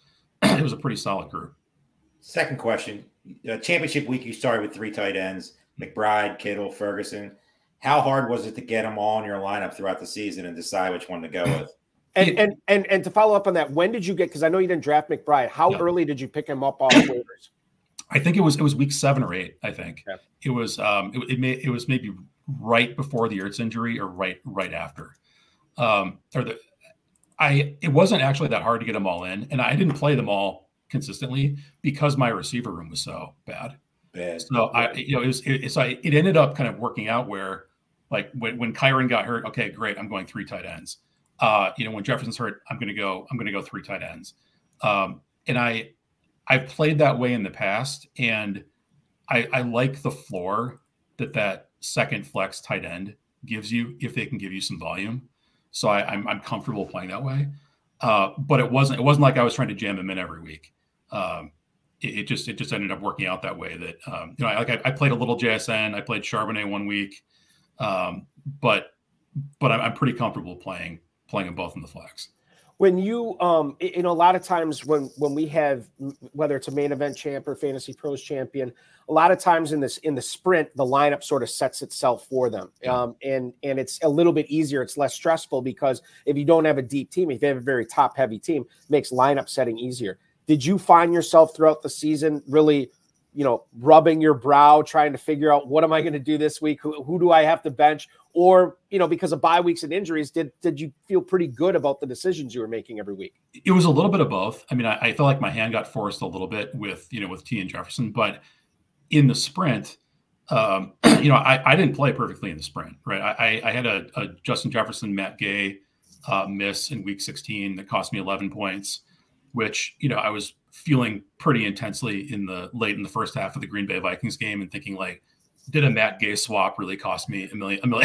a pretty solid group. Second question: championship week, you started with 3 tight ends: McBride, Kittle, Ferguson. How hard was it to get them all in your lineup throughout the season and decide which one to go with? And to follow up on that, when did you get? Because I know you didn't draft McBride. How early did you pick him up off waivers? I think it was week 7 or 8. I think it was maybe right before the Ertz injury or right after. It wasn't actually that hard to get them all in, and I didn't play them all consistently because my receiver room was so bad. So it ended up kind of working out where, like, when Kyron got hurt, okay, great, I'm going 3 tight ends. When Jefferson's hurt, I'm going to go 3 tight ends. And I've played that way in the past, and I like the floor that second flex tight end gives you if they can give you some volume. So I'm comfortable playing that way. But it wasn't like I was trying to jam him in every week. It just ended up working out that way that, I played a little JSN. I played Charbonnet one week. But I'm pretty comfortable playing them both in the flex. When you, a lot of times when we have, whether it's a main event champ or Fantasy Pros champion, a lot of times in the sprint, the lineup sort of sets itself for them. And it's a little bit easier. It's less stressful because if you don't have a deep team, if you have a very top heavy team, it makes lineup setting easier. Did you find yourself throughout the season really, rubbing your brow, trying to figure out what am I going to do this week? Who do I have to bench? Or, because of bye weeks and injuries, did you feel pretty good about the decisions you were making every week? It was a little bit of both. I mean, I felt like my hand got forced a little bit with T and Jefferson, but in the sprint, I didn't play perfectly in the sprint, right? I had a Justin Jefferson, Matt Gay miss in week 16 that cost me 11 points, which, I was feeling pretty intensely late in the first half of the Green Bay Vikings game and thinking, like, did a Matt Gay swap really cost me $1 million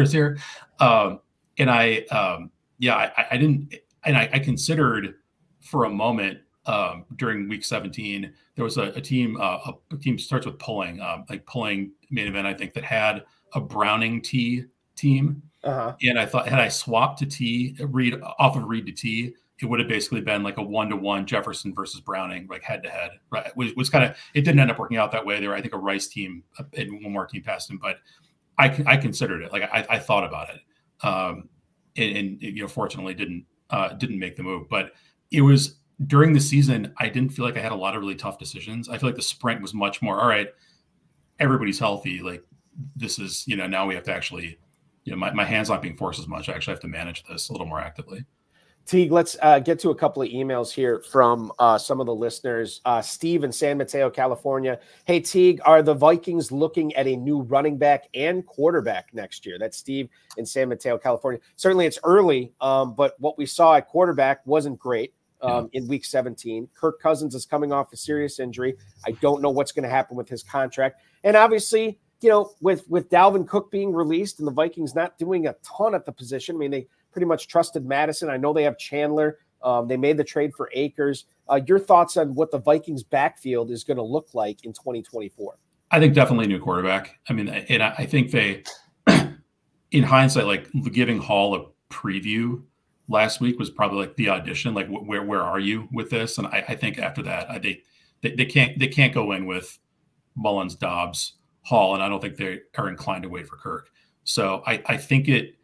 here? And I didn't, and I considered for a moment during week 17, there was a team starts with pulling main event, I think, that had a Browning T team. And I thought, had I swapped to T, Reed to T, it would have basically been like a 1-to-1 Jefferson versus Browning, like head to head. Right? It was kind of, it didn't end up working out that way. There were, I think, a Rice team and one more team passed him, but I considered it. Like I thought about it, and fortunately didn't make the move. But it was during the season, I didn't feel like I had a lot of really tough decisions. I feel like the sprint was much more, all right, everybody's healthy. Like this is, now we have to actually, my hand's not being forced as much. I actually have to manage this a little more actively. Teague, let's get to a couple of emails here from some of the listeners. Steve in San Mateo, California. Hey, Teague, are the Vikings looking at a new running back and quarterback next year? That's Steve in San Mateo, California. Certainly it's early, but what we saw at quarterback wasn't great in week 17. Kirk Cousins is coming off a serious injury. I don't know what's going to happen with his contract. And obviously, with Dalvin Cook being released and the Vikings not doing a ton at the position, I mean, they pretty much trusted Madison. I know they have Chandler. They made the trade for Akers. Your thoughts on what the Vikings backfield is going to look like in 2024? I think definitely a new quarterback. I mean, and I think they, in hindsight, like giving Hall a preview last week was probably like the audition. Like, where are you with this? And I think after that, they can't go in with Mullins, Dobbs, Hall, and I don't think they are inclined to wait for Kirk. So I think it.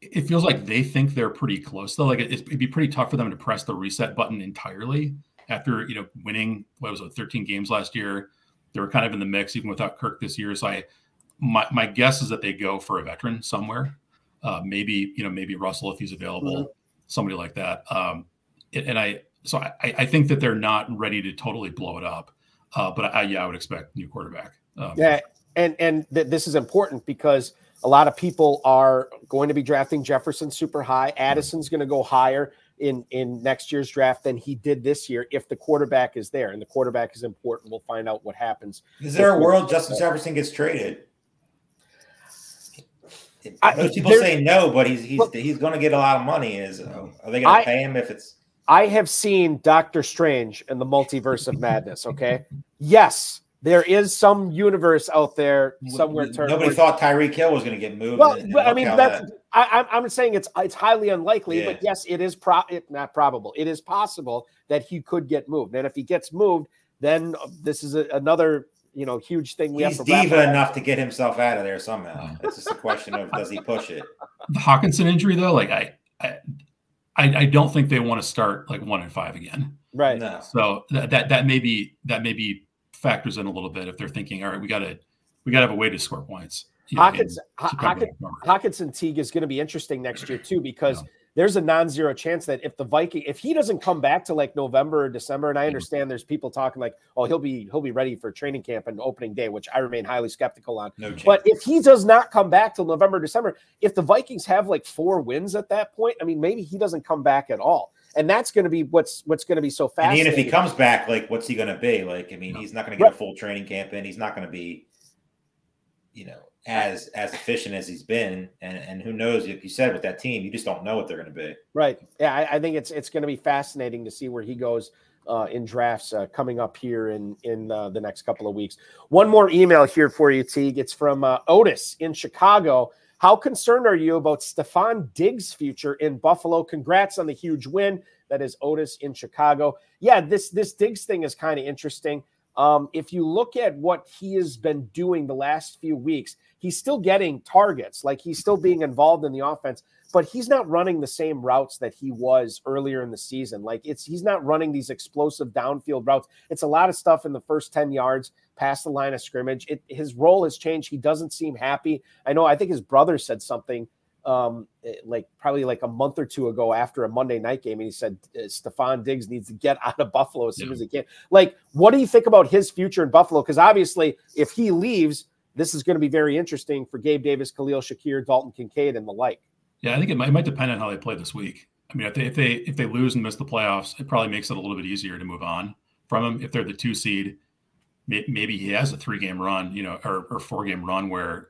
It feels like they think they're pretty close though. Like it'd be pretty tough for them to press the reset button entirely after, winning, 13 games last year. They were kind of in the mix even without Kirk this year. So my guess is that they go for a veteran somewhere. Maybe Russell, if he's available, somebody like that. I think that they're not ready to totally blow it up. But I would expect new quarterback. And this is important because a lot of people are going to be drafting Jefferson super high. Addison's going to go higher in next year's draft than he did this year if the quarterback is there. And the quarterback is important. We'll find out what happens. Is there a world Justin Jefferson gets traded? Most people say no, but he's going to get a lot of money. Are they going to pay him if it's? I have seen Doctor Strange and the Multiverse of Madness. Okay, yes, there is some universe out there somewhere. Nobody thought Tyreek Hill was going to get moved. Well, I mean, I'm saying it's highly unlikely, but yes, it is not probable. It is possible that he could get moved. And if he gets moved, then this is another, huge thing. He's diva enough to get himself out of there somehow. It's just a question of, does he push it? The Hawkinson injury, though, like I don't think they want to start like 1-5 again. Right. No. So that maybe factors in a little bit if they're thinking, all right, we got to have a way to score points. Hawkinson Teague is going to be interesting next year too, because there's a non-zero chance that if he doesn't come back to like November or December, and I understand there's people talking like, oh, he'll be ready for training camp and opening day, which I remain highly skeptical on. No chance. But if he does not come back till November, December, if the Vikings have like 4 wins at that point, I mean, maybe he doesn't come back at all. And that's going to be what's going to be so fascinating. And even if he comes back, like, what's he going to be? Like, I mean, he's not going to get a full training camp in. He's not going to be, as efficient as he's been. And who knows, like you said, with that team, you just don't know what they're going to be. Right. Yeah, I think it's going to be fascinating to see where he goes in drafts coming up here in the next couple of weeks. One more email here for you, Teague. It's from Otis in Chicago. How concerned are you about Stephon Diggs' future in Buffalo? Congrats on the huge win. That is Otis in Chicago. Yeah, this Diggs thing is kind of interesting. If you look at what he has been doing the last few weeks, he's still getting targets. Like, he's still being involved in the offense, but he's not running the same routes that he was earlier in the season. Like, he's not running these explosive downfield routes. It's a lot of stuff in the first 10 yards past the line of scrimmage. His role has changed. He doesn't seem happy. I think his brother said something probably like a month or two ago after a Monday night game, and he said Stephon Diggs needs to get out of Buffalo as soon as he can. Like, what do you think about his future in Buffalo? Because obviously, if he leaves, this is going to be very interesting for Gabe Davis, Khalil Shakir, Dalton Kincaid, and the like. Yeah, I think it might depend on how they play this week. I mean, if they lose and miss the playoffs, it probably makes it a little bit easier to move on from him. If they're the 2 seed, maybe he has a 3-game run, or 4-game run where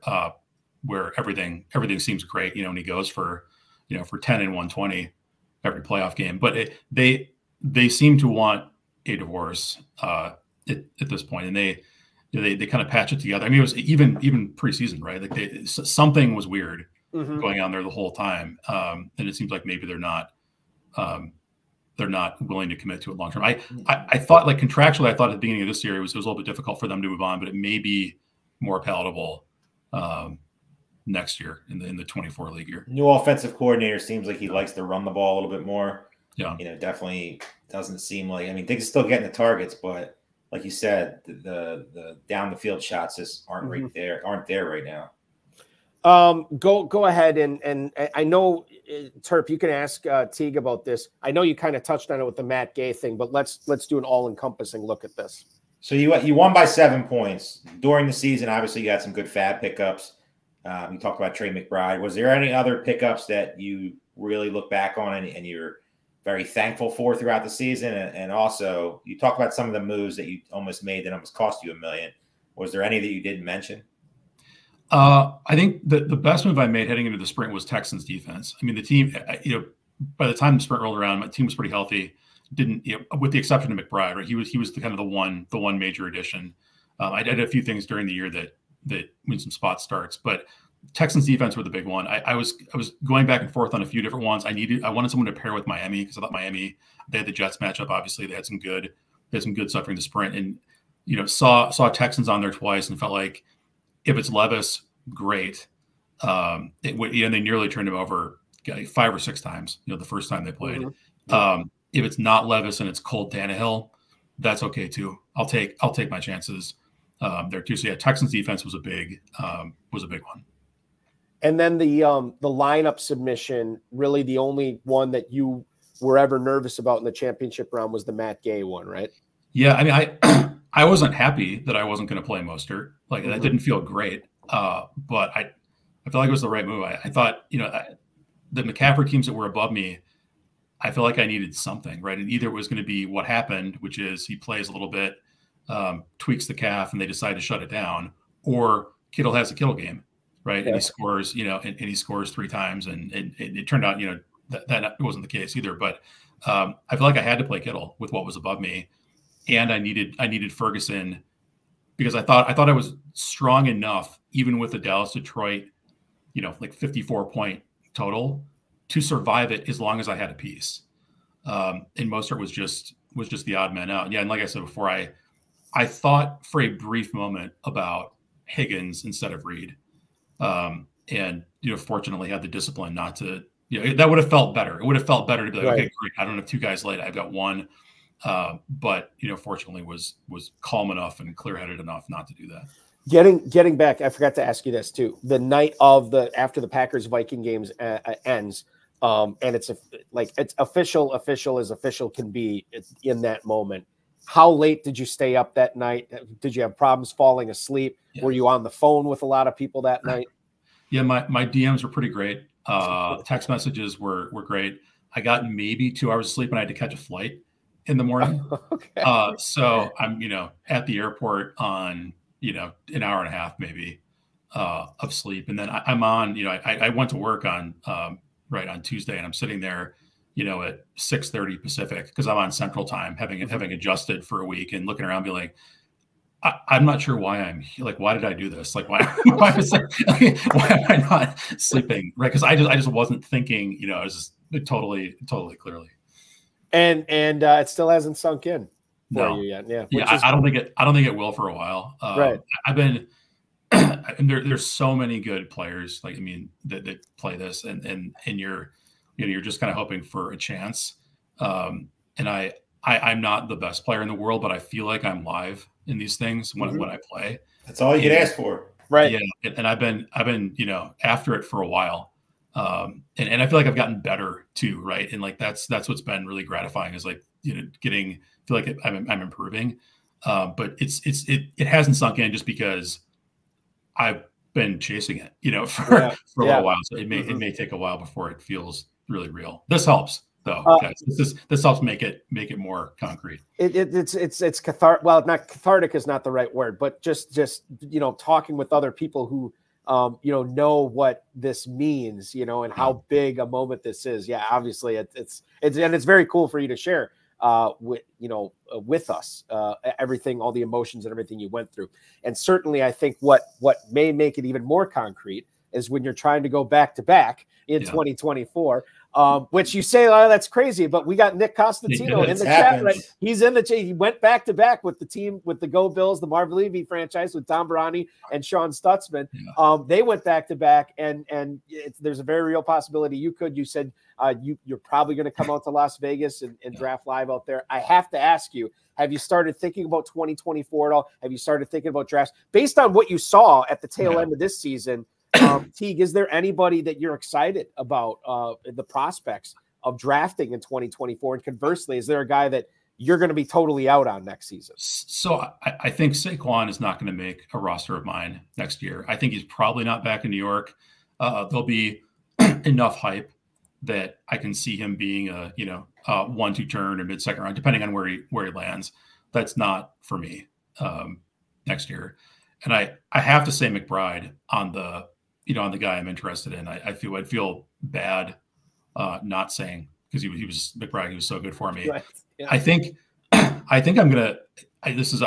everything seems great, and he goes for 10 and 120 every playoff game. But they seem to want a divorce at this point, and they kind of patch it together. I mean, it was even preseason, right? Like something was weird going on there the whole time, and it seems like maybe they're not willing to commit to it long term. I thought, like, contractually, I thought at the beginning of this year it was a little bit difficult for them to move on, but it may be more palatable next year in the 24 league year. New offensive coordinator seems like he likes to run the ball a little bit more. Yeah, definitely doesn't seem like. I mean, Diggs is still getting the targets, but like you said, the down the field shots just aren't there right now. Go ahead and I know, Terp, you can ask Teague about this. I know you kind of touched on it with the Matt Gay thing, but let's do an all-encompassing look at this. So you won by 7 points during the season. Obviously, you had some good fab pickups. You talked about Trey McBride. Was there any other pickups that you really look back on and you're very thankful for throughout the season? And also, you talked about some of the moves that you almost made that almost cost you $1 million. Was there any that you didn't mention? I think the best move I made heading into the sprint was Texans defense. I mean, the team, by the time the sprint rolled around, my team was pretty healthy. Didn't, with the exception of McBride, right? He was the kind of the one major addition. I did a few things during the year that win some spot starts, but Texans defense were the big one. I was going back and forth on a few different ones. I wanted someone to pair with Miami because I thought Miami, they had the Jets matchup. Obviously, they had some good stuff during the sprint, and saw Texans on there twice and felt like if it's Levis, great. It would, they nearly turned him over 5 or 6 times. The first time they played. If it's not Levis and it's Colt Tannehill, that's okay too. I'll take my chances there too. So yeah, Texans defense was a big one. And then the lineup submission, really the only one that you were ever nervous about in the championship round was the Matt Gay one, right? Yeah, I mean, I wasn't happy that I wasn't going to play Mostert. Like, that didn't feel great, but I feel like it was the right move. I thought, the McCaffrey teams that were above me, I feel like I needed something, right? And either it was going to be what happened, which is he plays a little bit, tweaks the calf, and they decide to shut it down, or Kittle has a Kittle game, right? Yeah. And he scores, and he scores 3 times, and it turned out, that wasn't the case either. But I feel like I had to play Kittle with what was above me, and I needed Ferguson because I thought I was strong enough, even with the Dallas Detroit, like 54-point total, to survive it as long as I had a piece. And Mostert was just the odd man out. Yeah, and like I said before, I thought for a brief moment about Higgins instead of Reed, and fortunately had the discipline not to. That would have felt better. It would have felt better to be like, okay, great, I don't have two guys late. I've got one. But fortunately was calm enough and clear-headed enough not to do that. Getting back, I forgot to ask you this too. The night of after the Packers Viking games ends, and it's official as official can be in that moment. How late did you stay up that night? Did you have problems falling asleep? Yeah. Were you on the phone with a lot of people that night? Yeah, my DMs were pretty great. Text messages were great. I got maybe 2 hours of sleep and I had to catch a flight in the morning. Okay. So I'm, at the airport on, an hour and a half maybe of sleep. And then I'm on, I went to work on Tuesday, and I'm sitting there, at 6:30 Pacific, because I'm on Central Time, having adjusted for a week and looking around, be like, I'm not sure why I'm here. Like, why did I do this? Like, why am I not sleeping? Right. Cause I just wasn't thinking, I was just totally clearly. And it still hasn't sunk in for you yet. Yeah. Yeah. I don't think it will for a while. Right. I've been, and there's so many good players, that play this, and you're just kind of hoping for a chance. And I'm not the best player in the world, but I feel like I'm live in these things when I play. That's all you can ask for. Right. Yeah. And I've been, after it for a while. And I feel like I've gotten better too. Right. And that's what's been really gratifying, is feel like I'm improving. But it hasn't sunk in just because I've been chasing it, for a little while. So it may take a while before it feels really real. This helps though, guys. This helps make it more concrete. It's cathartic. Well, not cathartic is not the right word, but just talking with other people who know what this means, and how big a moment this is. Yeah, obviously it's very cool for you to share with us everything, all the emotions and everything you went through. And certainly I think what may make it even more concrete is when you're trying to go back to back in 2024. Which you say, oh, that's crazy, but we got Nick Costantino in the chat. Right? He's in the chat. He went back to back with the team, with the Go Bills, the Marv Levy franchise, with Tom Barani and Sean Stutzman. Yeah. They went back to back, and there's a very real possibility you said you're probably going to come out to Las Vegas and draft live out there. I have to ask you, have you started thinking about 2024 at all? Have you started thinking about drafts based on what you saw at the tail end of this season? Teague, is there anybody that you're excited about the prospects of drafting in 2024? And conversely, is there a guy that you're going to be totally out on next season? So I think Saquon is not going to make a roster of mine next year. I think he's probably not back in New York. There'll be enough hype that I can see him being a 1-2 turn or mid-second round, depending on where he lands. That's not for me next year. And I have to say McBride on the guy I'm interested in. I'd feel bad not saying, because he was McBride. He was so good for me. Right. Yeah. I think I'm gonna. This is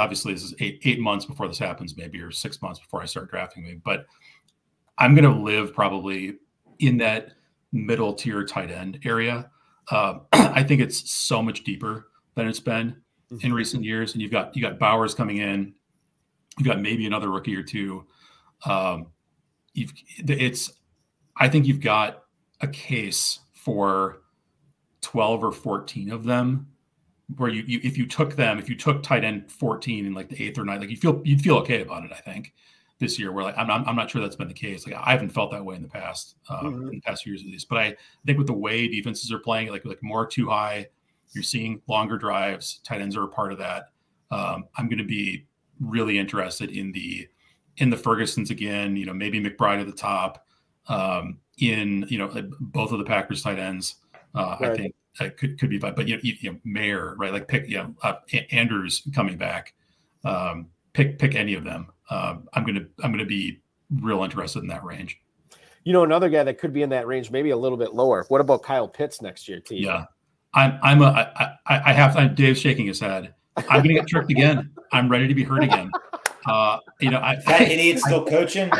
8 months before this happens, maybe, or 6 months before I start drafting me. But I'm gonna live probably in that middle tier tight end area. I think it's so much deeper than it's been in recent years. And you've got Bowers coming in. You've got maybe another rookie or two. I think you've got a case for 12 or 14 of them, where if you took tight end 14 in like the 8th or 9th, like you'd feel okay about it. I think this year, where I'm not sure that's been the case. Like, I haven't felt that way in the past, in the past few years at least. But I think with the way defenses are playing, like more too high, you're seeing longer drives. Tight ends are a part of that. I'm going to be really interested in the Fergusons again, maybe McBride at the top, in both of the Packers tight ends. Right. I think could be fine, but Mayer, right? Like Andrews coming back, pick any of them. I'm gonna be real interested in that range. Another guy that could be in that range, maybe a little bit lower. What about Kyle Pitts next year, T? Yeah, Dave's shaking his head. I'm gonna get tricked again. I'm ready to be hurt again. that idiot's still coaching.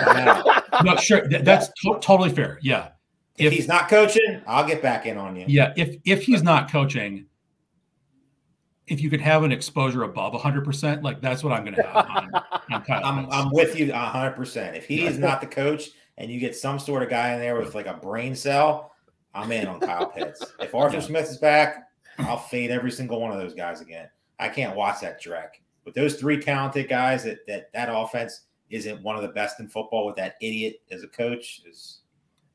No, sure, that's totally fair. Yeah, if he's not coaching, I'll get back in on you. Yeah, if he's not coaching, if you could have an exposure above 100%, like that's what I'm going to have on Kyle. I'm with you 100%. If he is not the coach and you get some sort of guy in there with like a brain cell, I'm in on Kyle Pitts. If Arthur Smith is back, I'll fade every single one of those guys again. I can't watch that Drek. With those three talented guys, that offense isn't one of the best in football with that idiot as a coach.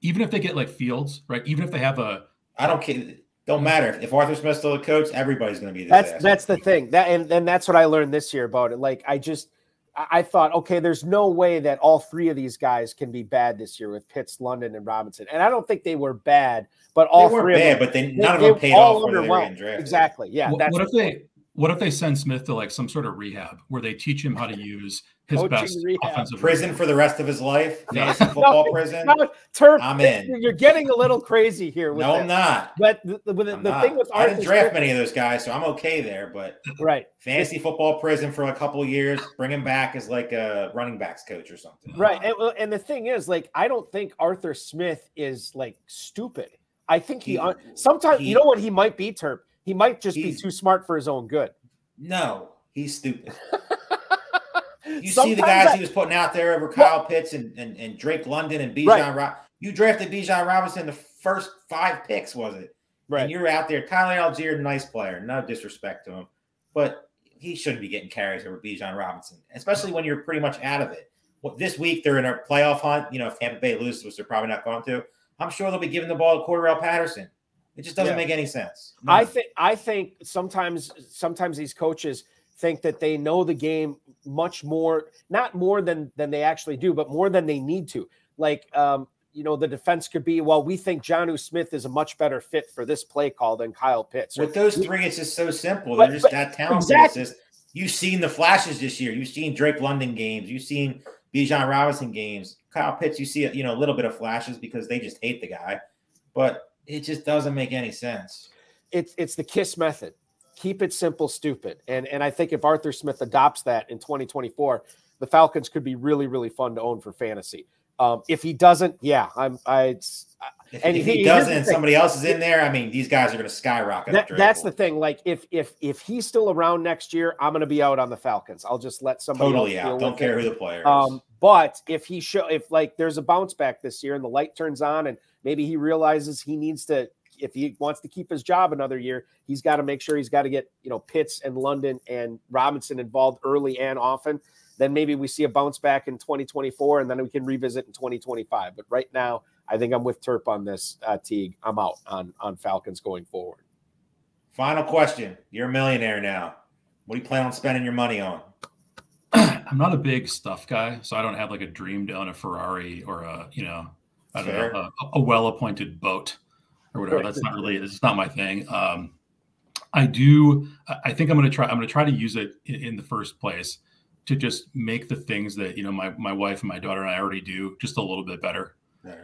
Even if they get like Fields, right? Even if they have I don't care. Don't matter. If Arthur Smith's still a coach, everybody's going to be a disaster. That's the thing. And that's what I learned this year about it. Like I thought, okay, there's no way that all three of these guys can be bad this year with Pitts, London, and Robinson. And I don't think they were bad, but all three of them, but none of them paid off when they were getting drafted. Exactly. Yeah. What if they send Smith to like some sort of rehab where they teach him how to use his best offensive prison for the rest of his life? Fantasy football prison. Terp, I'm in. You're getting a little crazy here. With I'm not. But the thing with I didn't draft many of those guys, so I'm okay there. But fantasy football prison for a couple of years, bring him back as like a running backs coach or something. Right. And the thing is, like, I don't think Arthur Smith is like stupid. I think sometimes you know what he might be, Terp. He might just be too smart for his own good. No, he's stupid. You see the guys he was putting out there over Kyle Pitts and Drake London and Bijan Robinson. You drafted Bijan Robinson the first 5 picks, was it? Right. And you're out there. Tyler Algier, nice player. No disrespect to him. But he shouldn't be getting carries over Bijan Robinson, especially when you're pretty much out of it. This week, they're in a playoff hunt. You know, if Tampa Bay loses, which they're probably not going to, I'm sure they'll be giving the ball to Cordarrelle Patterson. It just doesn't make any sense. No. I think sometimes these coaches think that they know the game much more, not more than they actually do, but more than they need to. Like, the defense could be, well, we think Jonnu Smith is a much better fit for this play call than Kyle Pitts. With those three, it's just so simple. They're just that talented. Exactly. It's just, you've seen the flashes this year. You've seen Drake London games. You've seen Bijan Robinson games. Kyle Pitts, you see a little bit of flashes because they just hate the guy. But it just doesn't make any sense. It's the KISS method. Keep it simple, stupid. And I think if Arthur Smith adopts that in 2024, the Falcons could be really, really fun to own for fantasy. If he doesn't, if he doesn't and somebody else is in there, I mean, these guys are going to skyrocket. That's the thing. Like if he's still around next year, I'm going to be out on the Falcons. I'll just let somebody totally out. Don't care who the player is. But if there's a bounce back this year and the light turns on and maybe he realizes he needs to, if he wants to keep his job another year, he's got to make sure he's got to get, Pitts and London and Robinson involved early and often. Then maybe we see a bounce back in 2024 and then we can revisit in 2025. But right now, I think I'm with Terp on this, Teague. I'm out on Falcons going forward. Final question. You're a millionaire now. What do you plan on spending your money on? I'm not a big stuff guy, so I don't have like a dream to own a Ferrari or a well-appointed boat or whatever. It's not my thing. I think I'm going to try to use it in the first place to just make the things that, my wife and my daughter and I already do just a little bit better.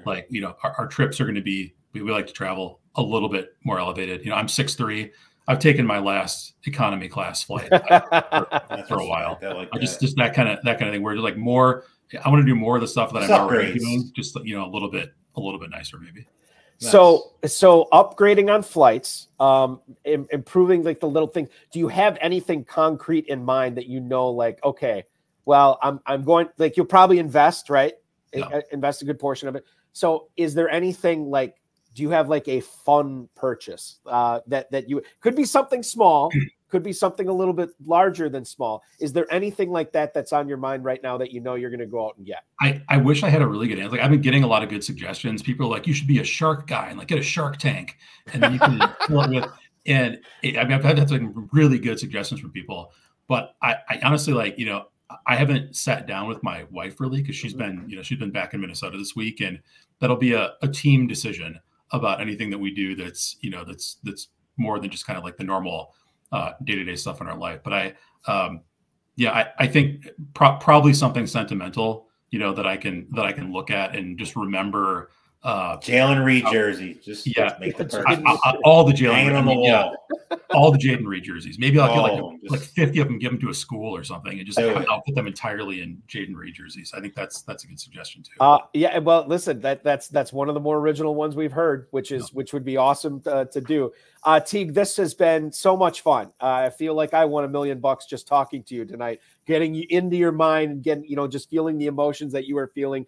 Like, our trips are going to be, we like to travel a little bit more elevated. I'm 6'3". I've taken my last economy class flight for a while. Just that kind of thing where like more, I want to do more of the stuff that I'm already doing, just, a little bit nicer maybe. Nice. So upgrading on flights, improving like the little thing. Do you have anything concrete in mind that like, okay, well, I'm going, like, you'll probably invest, right? Yeah. Invest a good portion of it. So is there anything like, do you have like a fun purchase that you could be something small, could be something a little bit larger than small? Is there anything like that that's on your mind right now that you're going to go out and get? I wish I had a really good answer. Like, I've been getting a lot of good suggestions. People are like, you should be a shark guy and like get a shark tank, and then you can fill it with. And I've had some really good suggestions from people, but I honestly I haven't sat down with my wife really because she's been back in Minnesota this week, and that'll be a team decision about anything that we do that's more than just kind of like the normal day-to-day stuff in our life. But I think probably something sentimental, that I can look at and just remember Jalen Reed jersey. Just make the purchase. All the Jalen Reed on the wall. All the Jaden Reed jerseys. Maybe I'll get like 50 of them, give them to a school or something, and just outfit them entirely in Jaden Reed jerseys. I think that's a good suggestion too. Yeah. Well, listen, that's one of the more original ones we've heard, which would be awesome to do. Teague, this has been so much fun. I feel like I won $1 million just talking to you tonight, getting you into your mind and getting, just feeling the emotions that you are feeling,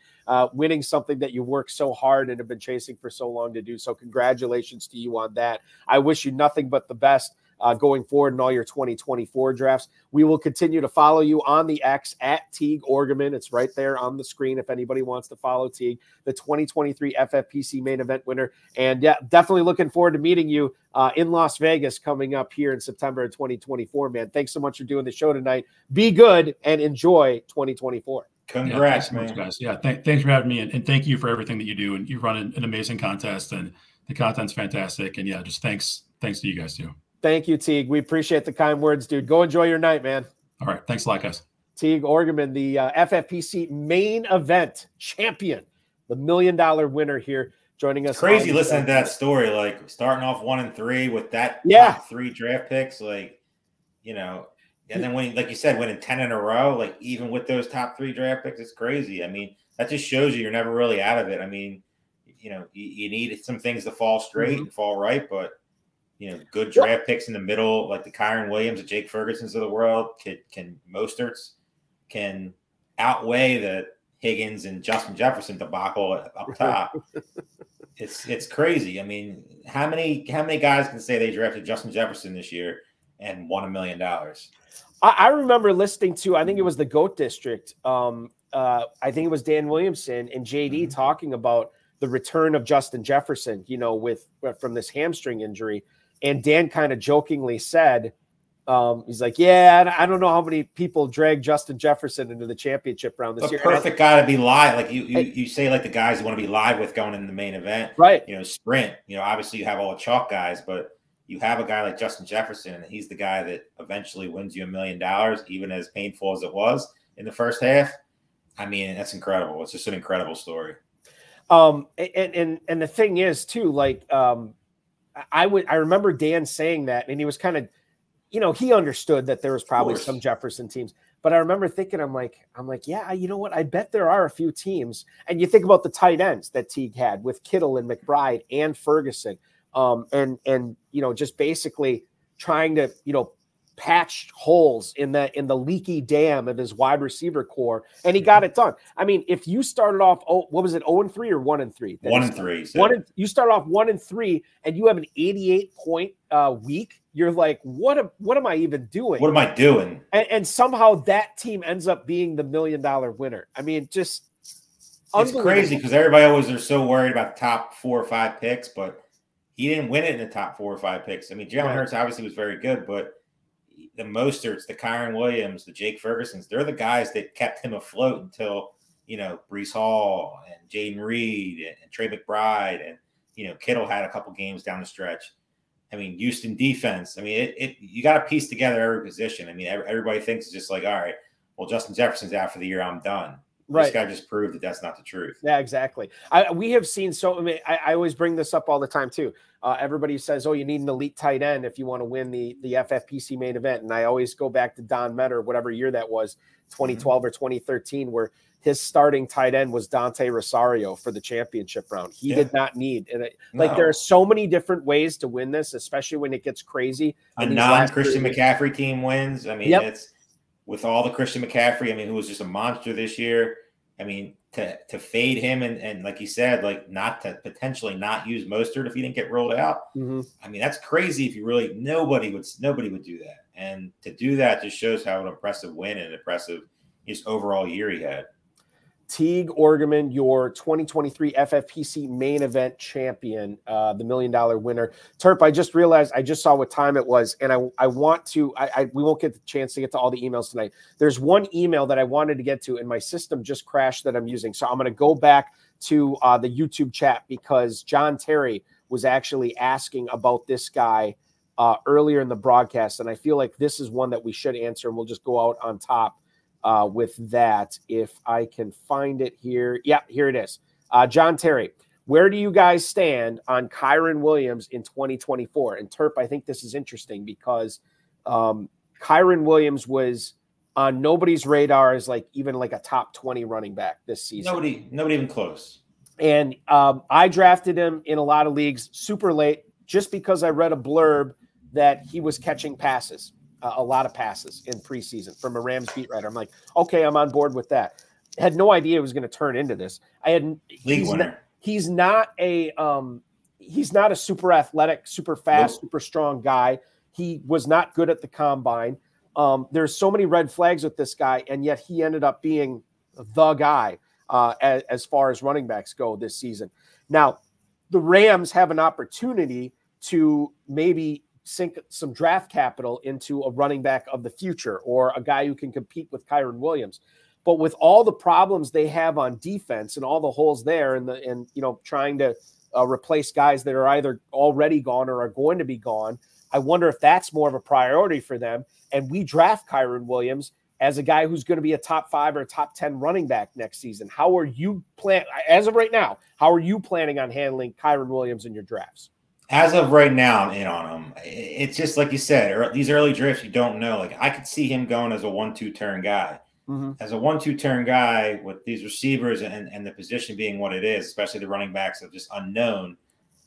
winning something that you worked so hard and have been chasing for so long to do. So congratulations to you on that. I wish you nothing but the best going forward in all your 2024 drafts. We will continue to follow you on the X at Teague Orgeman. It's right there on the screen if anybody wants to follow Teague, the 2023 FFPC main event winner. And yeah, definitely looking forward to meeting you in Las Vegas coming up here in September of 2024, man. Thanks so much for doing the show tonight. Be good and enjoy 2024. Congrats, man. Guys. Yeah, thanks for having me, and thank you for everything that you do. And you run an amazing contest, and the content's fantastic. And yeah, just thanks to you guys too. Thank you, Teague. We appreciate the kind words, dude. Go enjoy your night, man. All right. Thanks a lot, guys. Teague Orgeman, the FFPC main event champion, the $1 million winner here, joining us. It's crazy listening to that story, like starting off 1-3 with that top 3 draft picks, and then when, like you said, winning 10 in a row, like even with those top 3 draft picks, it's crazy. I mean, that just shows you're never really out of it. I mean, you need some things to fall straight and fall right, but good draft picks in the middle, like the Kyron Williams, the Jake Fergusons of the world, can Mosterts can outweigh the Higgins and Justin Jefferson debacle up top. It's crazy. I mean, how many guys can say they drafted Justin Jefferson this year and won $1 million? I remember listening to, I think it was the GOAT District. I think it was Dan Williamson and JD talking about the return of Justin Jefferson, from this hamstring injury. And Dan kind of jokingly said, he's like, yeah, I don't know how many people drag Justin Jefferson into the championship round this year. Perfect guy to be live. Like you say, like the guys you want to be live with going in the main event, right? Sprint, obviously you have all the chalk guys, but you have a guy like Justin Jefferson, and he's the guy that eventually wins you $1 million, even as painful as it was in the first half. I mean, that's incredible. It's just an incredible story. And the thing is too, like, I remember Dan saying that, and he was kind of, he understood that there was probably some Jefferson teams, but I remember thinking, I'm like, yeah, you know what? I bet there are a few teams. And you think about the tight ends that Teague had with Kittle and McBride and Ferguson, and just basically trying to, patch holes in the leaky dam of his wide receiver core, and he got it done. I mean, if you started off, what was it, 0-3 or 1-3? 1-3. You start off 1-3, and you have an 88-point week. You're like, what am I even doing? What am I doing? And somehow that team ends up being the $1 million winner. I mean, just it's crazy because everybody always are so worried about the top 4 or 5 picks, but he didn't win it in the top 4 or 5 picks. I mean, Jalen Hurts obviously was very good, but the Mosterts, the Kyron Williams, the Jake Fergusons, they're the guys that kept him afloat until, Breece Hall and Jaden Reed and Trey McBride and, Kittle had a couple games down the stretch. I mean, Houston defense. I mean, you got to piece together every position. I mean, everybody thinks it's just like, all right, well, Justin Jefferson's out for the year. I'm done. Right. This guy just proved that that's not the truth. Yeah, exactly. We have seen I always bring this up all the time too. Everybody says, oh, you need an elite tight end if you want to win the FFPC main event. And I always go back to Don Metter, whatever year that was, 2012 or 2013, where his starting tight end was Dante Rosario for the championship round. He did not need it. Like, there are so many different ways to win this, especially when it gets crazy. A non-Christian McCaffrey team wins. I mean, it's with all the Christian McCaffrey, I mean, who was just a monster this year. I mean, to fade him and like you said, like not to potentially not use Mostert if he didn't get rolled out. I mean, that's crazy. If you really, nobody would do that. And to do that just shows how an impressive win and impressive just overall year he had. Teague Orgeman, your 2023 FFPC main event champion, the $1 million winner. Terp, I just realized, I just saw what time it was, and I want to, we won't get the chance to get to all the emails tonight. There's one email that I wanted to get to, and my system just crashed that I'm using. So I'm going to go back to the YouTube chat because John Terry was actually asking about this guy earlier in the broadcast, and I feel like this is one that we should answer, and we'll just go out on top with that. If I can find it here. Yeah, here it is. John Terry, Where do you guys stand on Kyren Williams in 2024? And Terp, I think this is interesting because Kyren Williams was on nobody's radar as even a top 20 running back this season. Nobody even close. And I drafted him in a lot of leagues super late just because I read a blurb that he was catching passes, a lot of passes in preseason from a Rams beat writer. I'm like, okay, I'm on board with that. Had no idea it was going to turn into this. League winner. He's not a super athletic, super fast, super strong guy. He was not good at the combine. There's so many red flags with this guy, and yet he ended up being the guy as far as running backs go this season. Now, the Rams have an opportunity to maybe sink some draft capital into a running back of the future or a guy who can compete with Kyren Williams. But with all the problems they have on defense and all the holes there and trying to replace guys that are either already gone or are going to be gone, I wonder if that's more of a priority for them. And we draft Kyren Williams as a guy who's going to be a top 5 or a top 10 running back next season. How are you as of right now, how are you planning on handling Kyren Williams in your drafts? As of right now, I'm in on him. It's just like you said, these early drafts, you don't know. Like I could see him going as a 1-2 turn guy. Mm-hmm. As a 1-2 turn guy with these receivers and the position being what it is, especially the running backs are just unknown.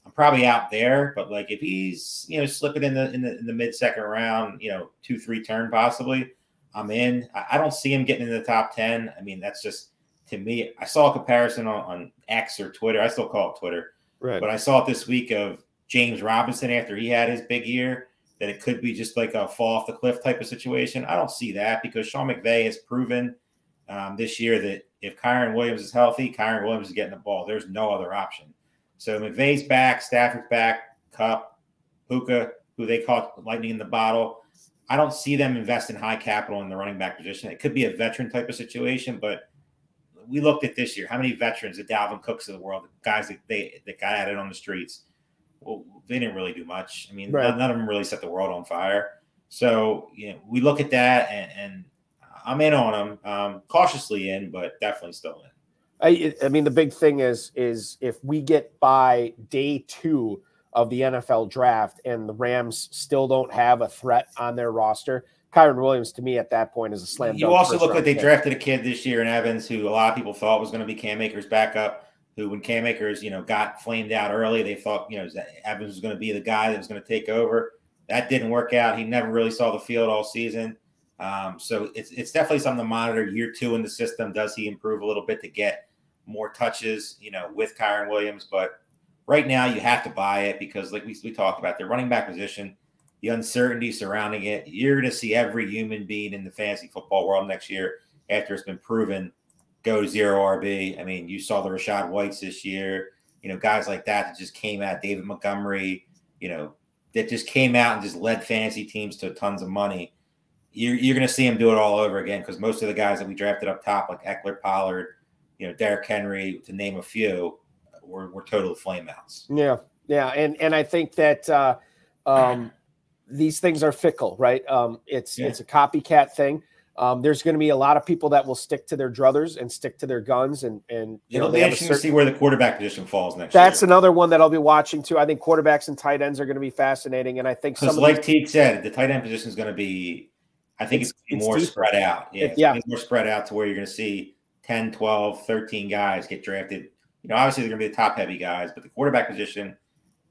I'm probably out there, but if he's slipping in the mid-second round, 2-3 turn possibly, I'm in. I don't see him getting in the top 10. I mean, that's just to me. I saw a comparison on X or Twitter. I still call it Twitter, right? But I saw it this week of James Robinson after he had his big year. That it could be just like a fall off the cliff type of situation. I don't see that because Sean McVay has proven this year that if Kyren Williams is healthy, Kyren Williams is getting the ball. There's no other option. So McVay's back, Stafford's back, Kupp, Puka, who they call lightning in the bottle. I don't see them investing high capital in the running back position. It could be a veteran type of situation, but we looked at this year. How many veterans, the Dalvin Cooks of the world, the guys that got at it on the streets, well, they didn't really do much. I mean, right. None of them really set the world on fire. So, we look at that, and I'm in on them, cautiously in, but definitely still in. I mean, the big thing is if we get by day 2 of the NFL draft and the Rams still don't have a threat on their roster, Kyren Williams, to me, at that point is a slam dunk. You also look like they drafted a kid this year in Evans who a lot of people thought was going to be Cam Akers' backup. Who, when Cam Akers, got flamed out early, they thought, Evans was going to be the guy that was going to take over. That didn't work out. He never really saw the field all season. So it's definitely something to monitor. Year 2 in the system, does he improve a little bit to get more touches, with Kyren Williams? But right now, you have to buy it because, like we talked about, the running back position, the uncertainty surrounding it. You're going to see every human being in the fantasy football world next year after it's been proven. Go 0 RB. I mean, you saw the Rashad Whites this year, guys like that just came out, David Montgomery, that just came out and just led fantasy teams to tons of money. You're going to see him do it all over again because most of the guys that we drafted up top, like Eckler, Pollard, Derrick Henry, to name a few, were total flameouts. Yeah. And I think that these things are fickle, right? It's a copycat thing. There's going to be a lot of people that will stick to their druthers and stick to their guns, and it'll be interesting to see where the quarterback position falls next year. That's another one that I'll be watching too. I think quarterbacks and tight ends are going to be fascinating, and I think like Teague said, the tight end position is going to be, I think it's more deeper. Spread out. It's more spread out to where you're going to see 10, 12, 13 guys get drafted. Obviously they're going to be the top heavy guys, but the quarterback position,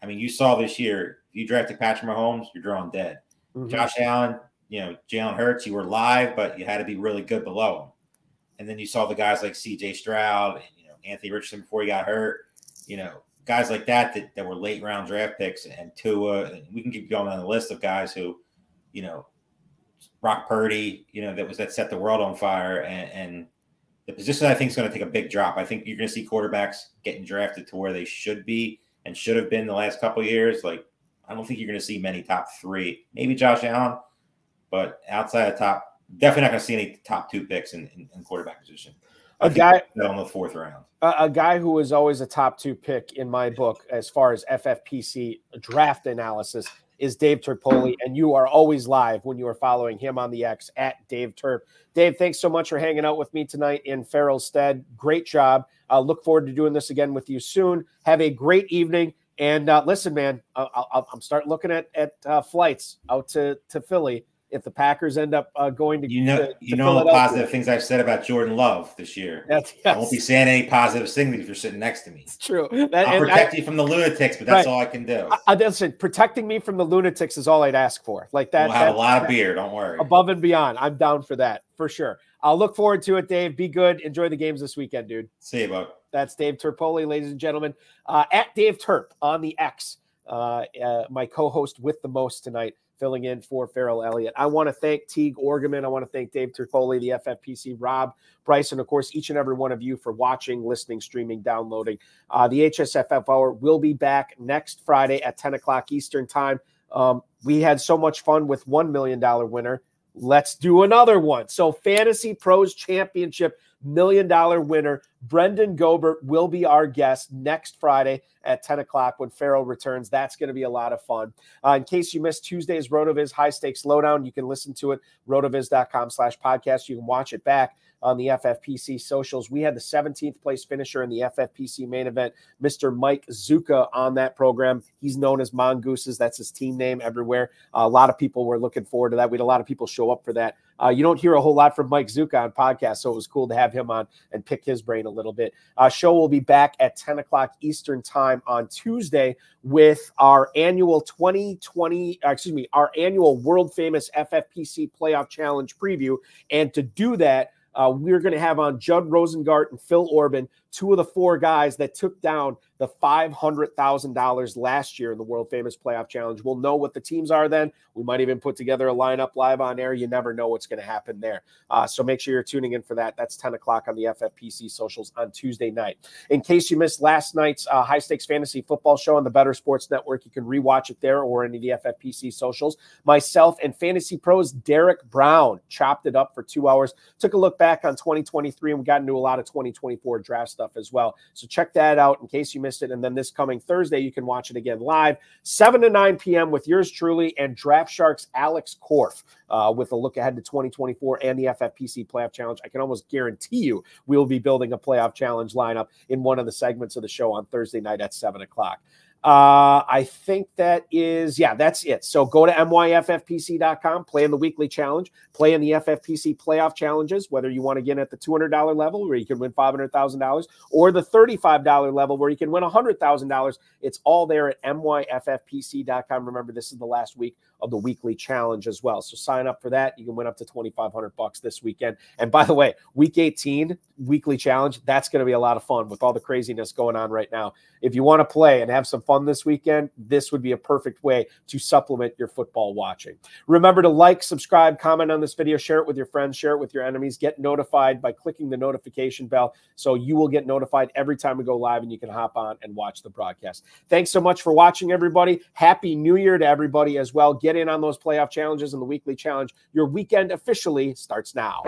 I mean, you saw this year, if you drafted Patrick Mahomes, you're drawing dead. Mm-hmm. Josh Allen. Jalen Hurts, you were live, but you had to be really good below him. And then you saw the guys like C.J. Stroud, Anthony Richardson before he got hurt, guys like that were late round draft picks, and Tua. And we can keep going on the list of guys who, Brock Purdy, that set the world on fire. And the position I think is going to take a big drop. I think you're going to see quarterbacks getting drafted to where they should be and should have been the last couple of years. Like, I don't think you're going to see many top 3, maybe Josh Allen. But outside of top, definitely not going to see any top 2 picks in quarterback position. A guy on the 4th round. A guy who was always a top 2 pick in my book as far as FFPC draft analysis is Dave Terpoilli, and you are always live when you are following him on the X at Dave Terp. Dave, thanks so much for hanging out with me tonight in Farrell's stead. Great job. I'll look forward to doing this again with you soon. Have a great evening. And listen, man, I'm starting looking at flights out to Philly. If the Packers end up going to, you know the positive things I've said about Jordan Love this year. Yes. I won't be saying any positive things if you're sitting next to me. It's true. I'll protect you from the lunatics, but that's all I can do. Listen, protecting me from the lunatics is all I'd ask for. Like that. We'll have a lot of beer. Don't worry. Above and beyond. I'm down for that for sure. I'll look forward to it, Dave. Be good. Enjoy the games this weekend, dude. See you, bud. That's Dave Terpoilli, ladies and gentlemen. At Dave Terp on the X. My co-host with the most tonight, filling in for Farrell Elliott. I want to thank Teague Orgeman. I want to thank Dave Terpoilli, the FFPC, Rob, Bryce, and of course, each and every one of you for watching, listening, streaming, downloading. The HSFF Hour will be back next Friday at 10 o'clock Eastern time. We had so much fun with $1 million winner. Let's do another one. So FantasyPros Championship $1 million winner, Brendan Gobert, will be our guest next Friday at 10 o'clock when Farrell returns. That's going to be a lot of fun. In case you missed Tuesday's RotoViz High Stakes Lowdown, you can listen to it, rotoviz.com/podcast. You can watch it back on the FFPC socials. We had the 17th place finisher in the FFPC main event, Mr. Mike Zuka, on that program. He's known as Mongooses. That's his team name everywhere. A lot of people were looking forward to that. We had a lot of people show up for that. You don't hear a whole lot from Mike Zuka on podcasts, so it was cool to have him on and pick his brain a little bit. Show will be back at 10 o'clock Eastern time on Tuesday with our annual our annual world famous FFPC playoff challenge preview. And to do that, we're going to have on Judd Rosengart and Phil Orban, two of the four guys that took down the $500,000 last year in the world famous playoff challenge. We'll know what the teams are then. We might even put together a lineup live on air. You never know what's going to happen there. So make sure you're tuning in for that. That's 10 o'clock on the FFPC socials on Tuesday night. In case you missed last night's high stakes fantasy football show on the Better Sports Network, you can rewatch it there or any of the FFPC socials. Myself and Fantasy Pros Derek Brown chopped it up for 2 hours. Took a look back on 2023, and we got into a lot of 2024 draft stuff as well. So check that out in case you missed it. And then this coming Thursday, you can watch it again live, 7 to 9 p.m. with yours truly and Draft Sharks Alex Korf with a look ahead to 2024 and the FFPC Playoff Challenge. I can almost guarantee you we'll be building a Playoff Challenge lineup in one of the segments of the show on Thursday night at 7 o'clock. I think that's it. So go to myffpc.com, play in the weekly challenge, play in the FFPC playoff challenges, whether you want to get at the $200 level where you can win $500,000 or the $35 level where you can win $100,000. It's all there at myffpc.com. Remember, this is the last week of the weekly challenge as well. So sign up for that. You can win up to $2,500 this weekend. And by the way, week 18 weekly challenge, that's going to be a lot of fun with all the craziness going on right now. If you want to play and have some fun this weekend, this would be a perfect way to supplement your football watching. Remember to like, subscribe, comment on this video, share it with your friends, share it with your enemies, get notified by clicking the notification bell so you will get notified every time we go live and you can hop on and watch the broadcast. Thanks so much for watching, everybody. Happy New Year to everybody as well. Get in on those playoff challenges and the weekly challenge. Your weekend officially starts now.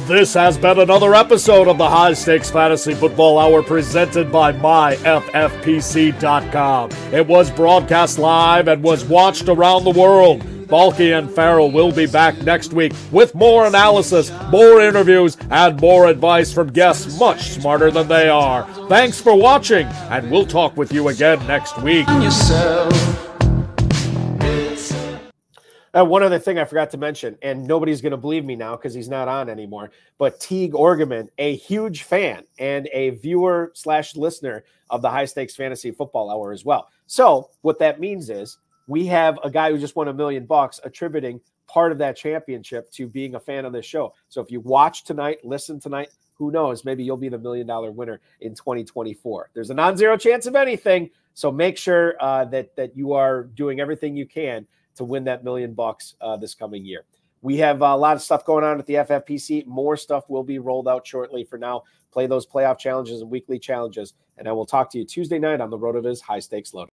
This has been another episode of the High Stakes Fantasy Football Hour presented by myffpc.com. It was broadcast live and was watched around the world. Balky and Farrell will be back next week with more analysis, more interviews, and more advice from guests much smarter than they are. Thanks for watching, and we'll talk with you again next week. One other thing I forgot to mention, and nobody's going to believe me now because he's not on anymore, but Teague Orgeman, a huge fan and a viewer/listener of the High Stakes Fantasy Football Hour as well. So what that means is we have a guy who just won $1 million attributing part of that championship to being a fan of this show. So if you watch tonight, listen tonight, who knows, maybe you'll be the $1 million winner in 2024. There's a non-zero chance of anything, so make sure that you are doing everything you can to win that $1 million this coming year. We have a lot of stuff going on at the FFPC. More stuff will be rolled out shortly. For now, play those playoff challenges and weekly challenges, and I will talk to you Tuesday night on the RotoViz High Stakes Load.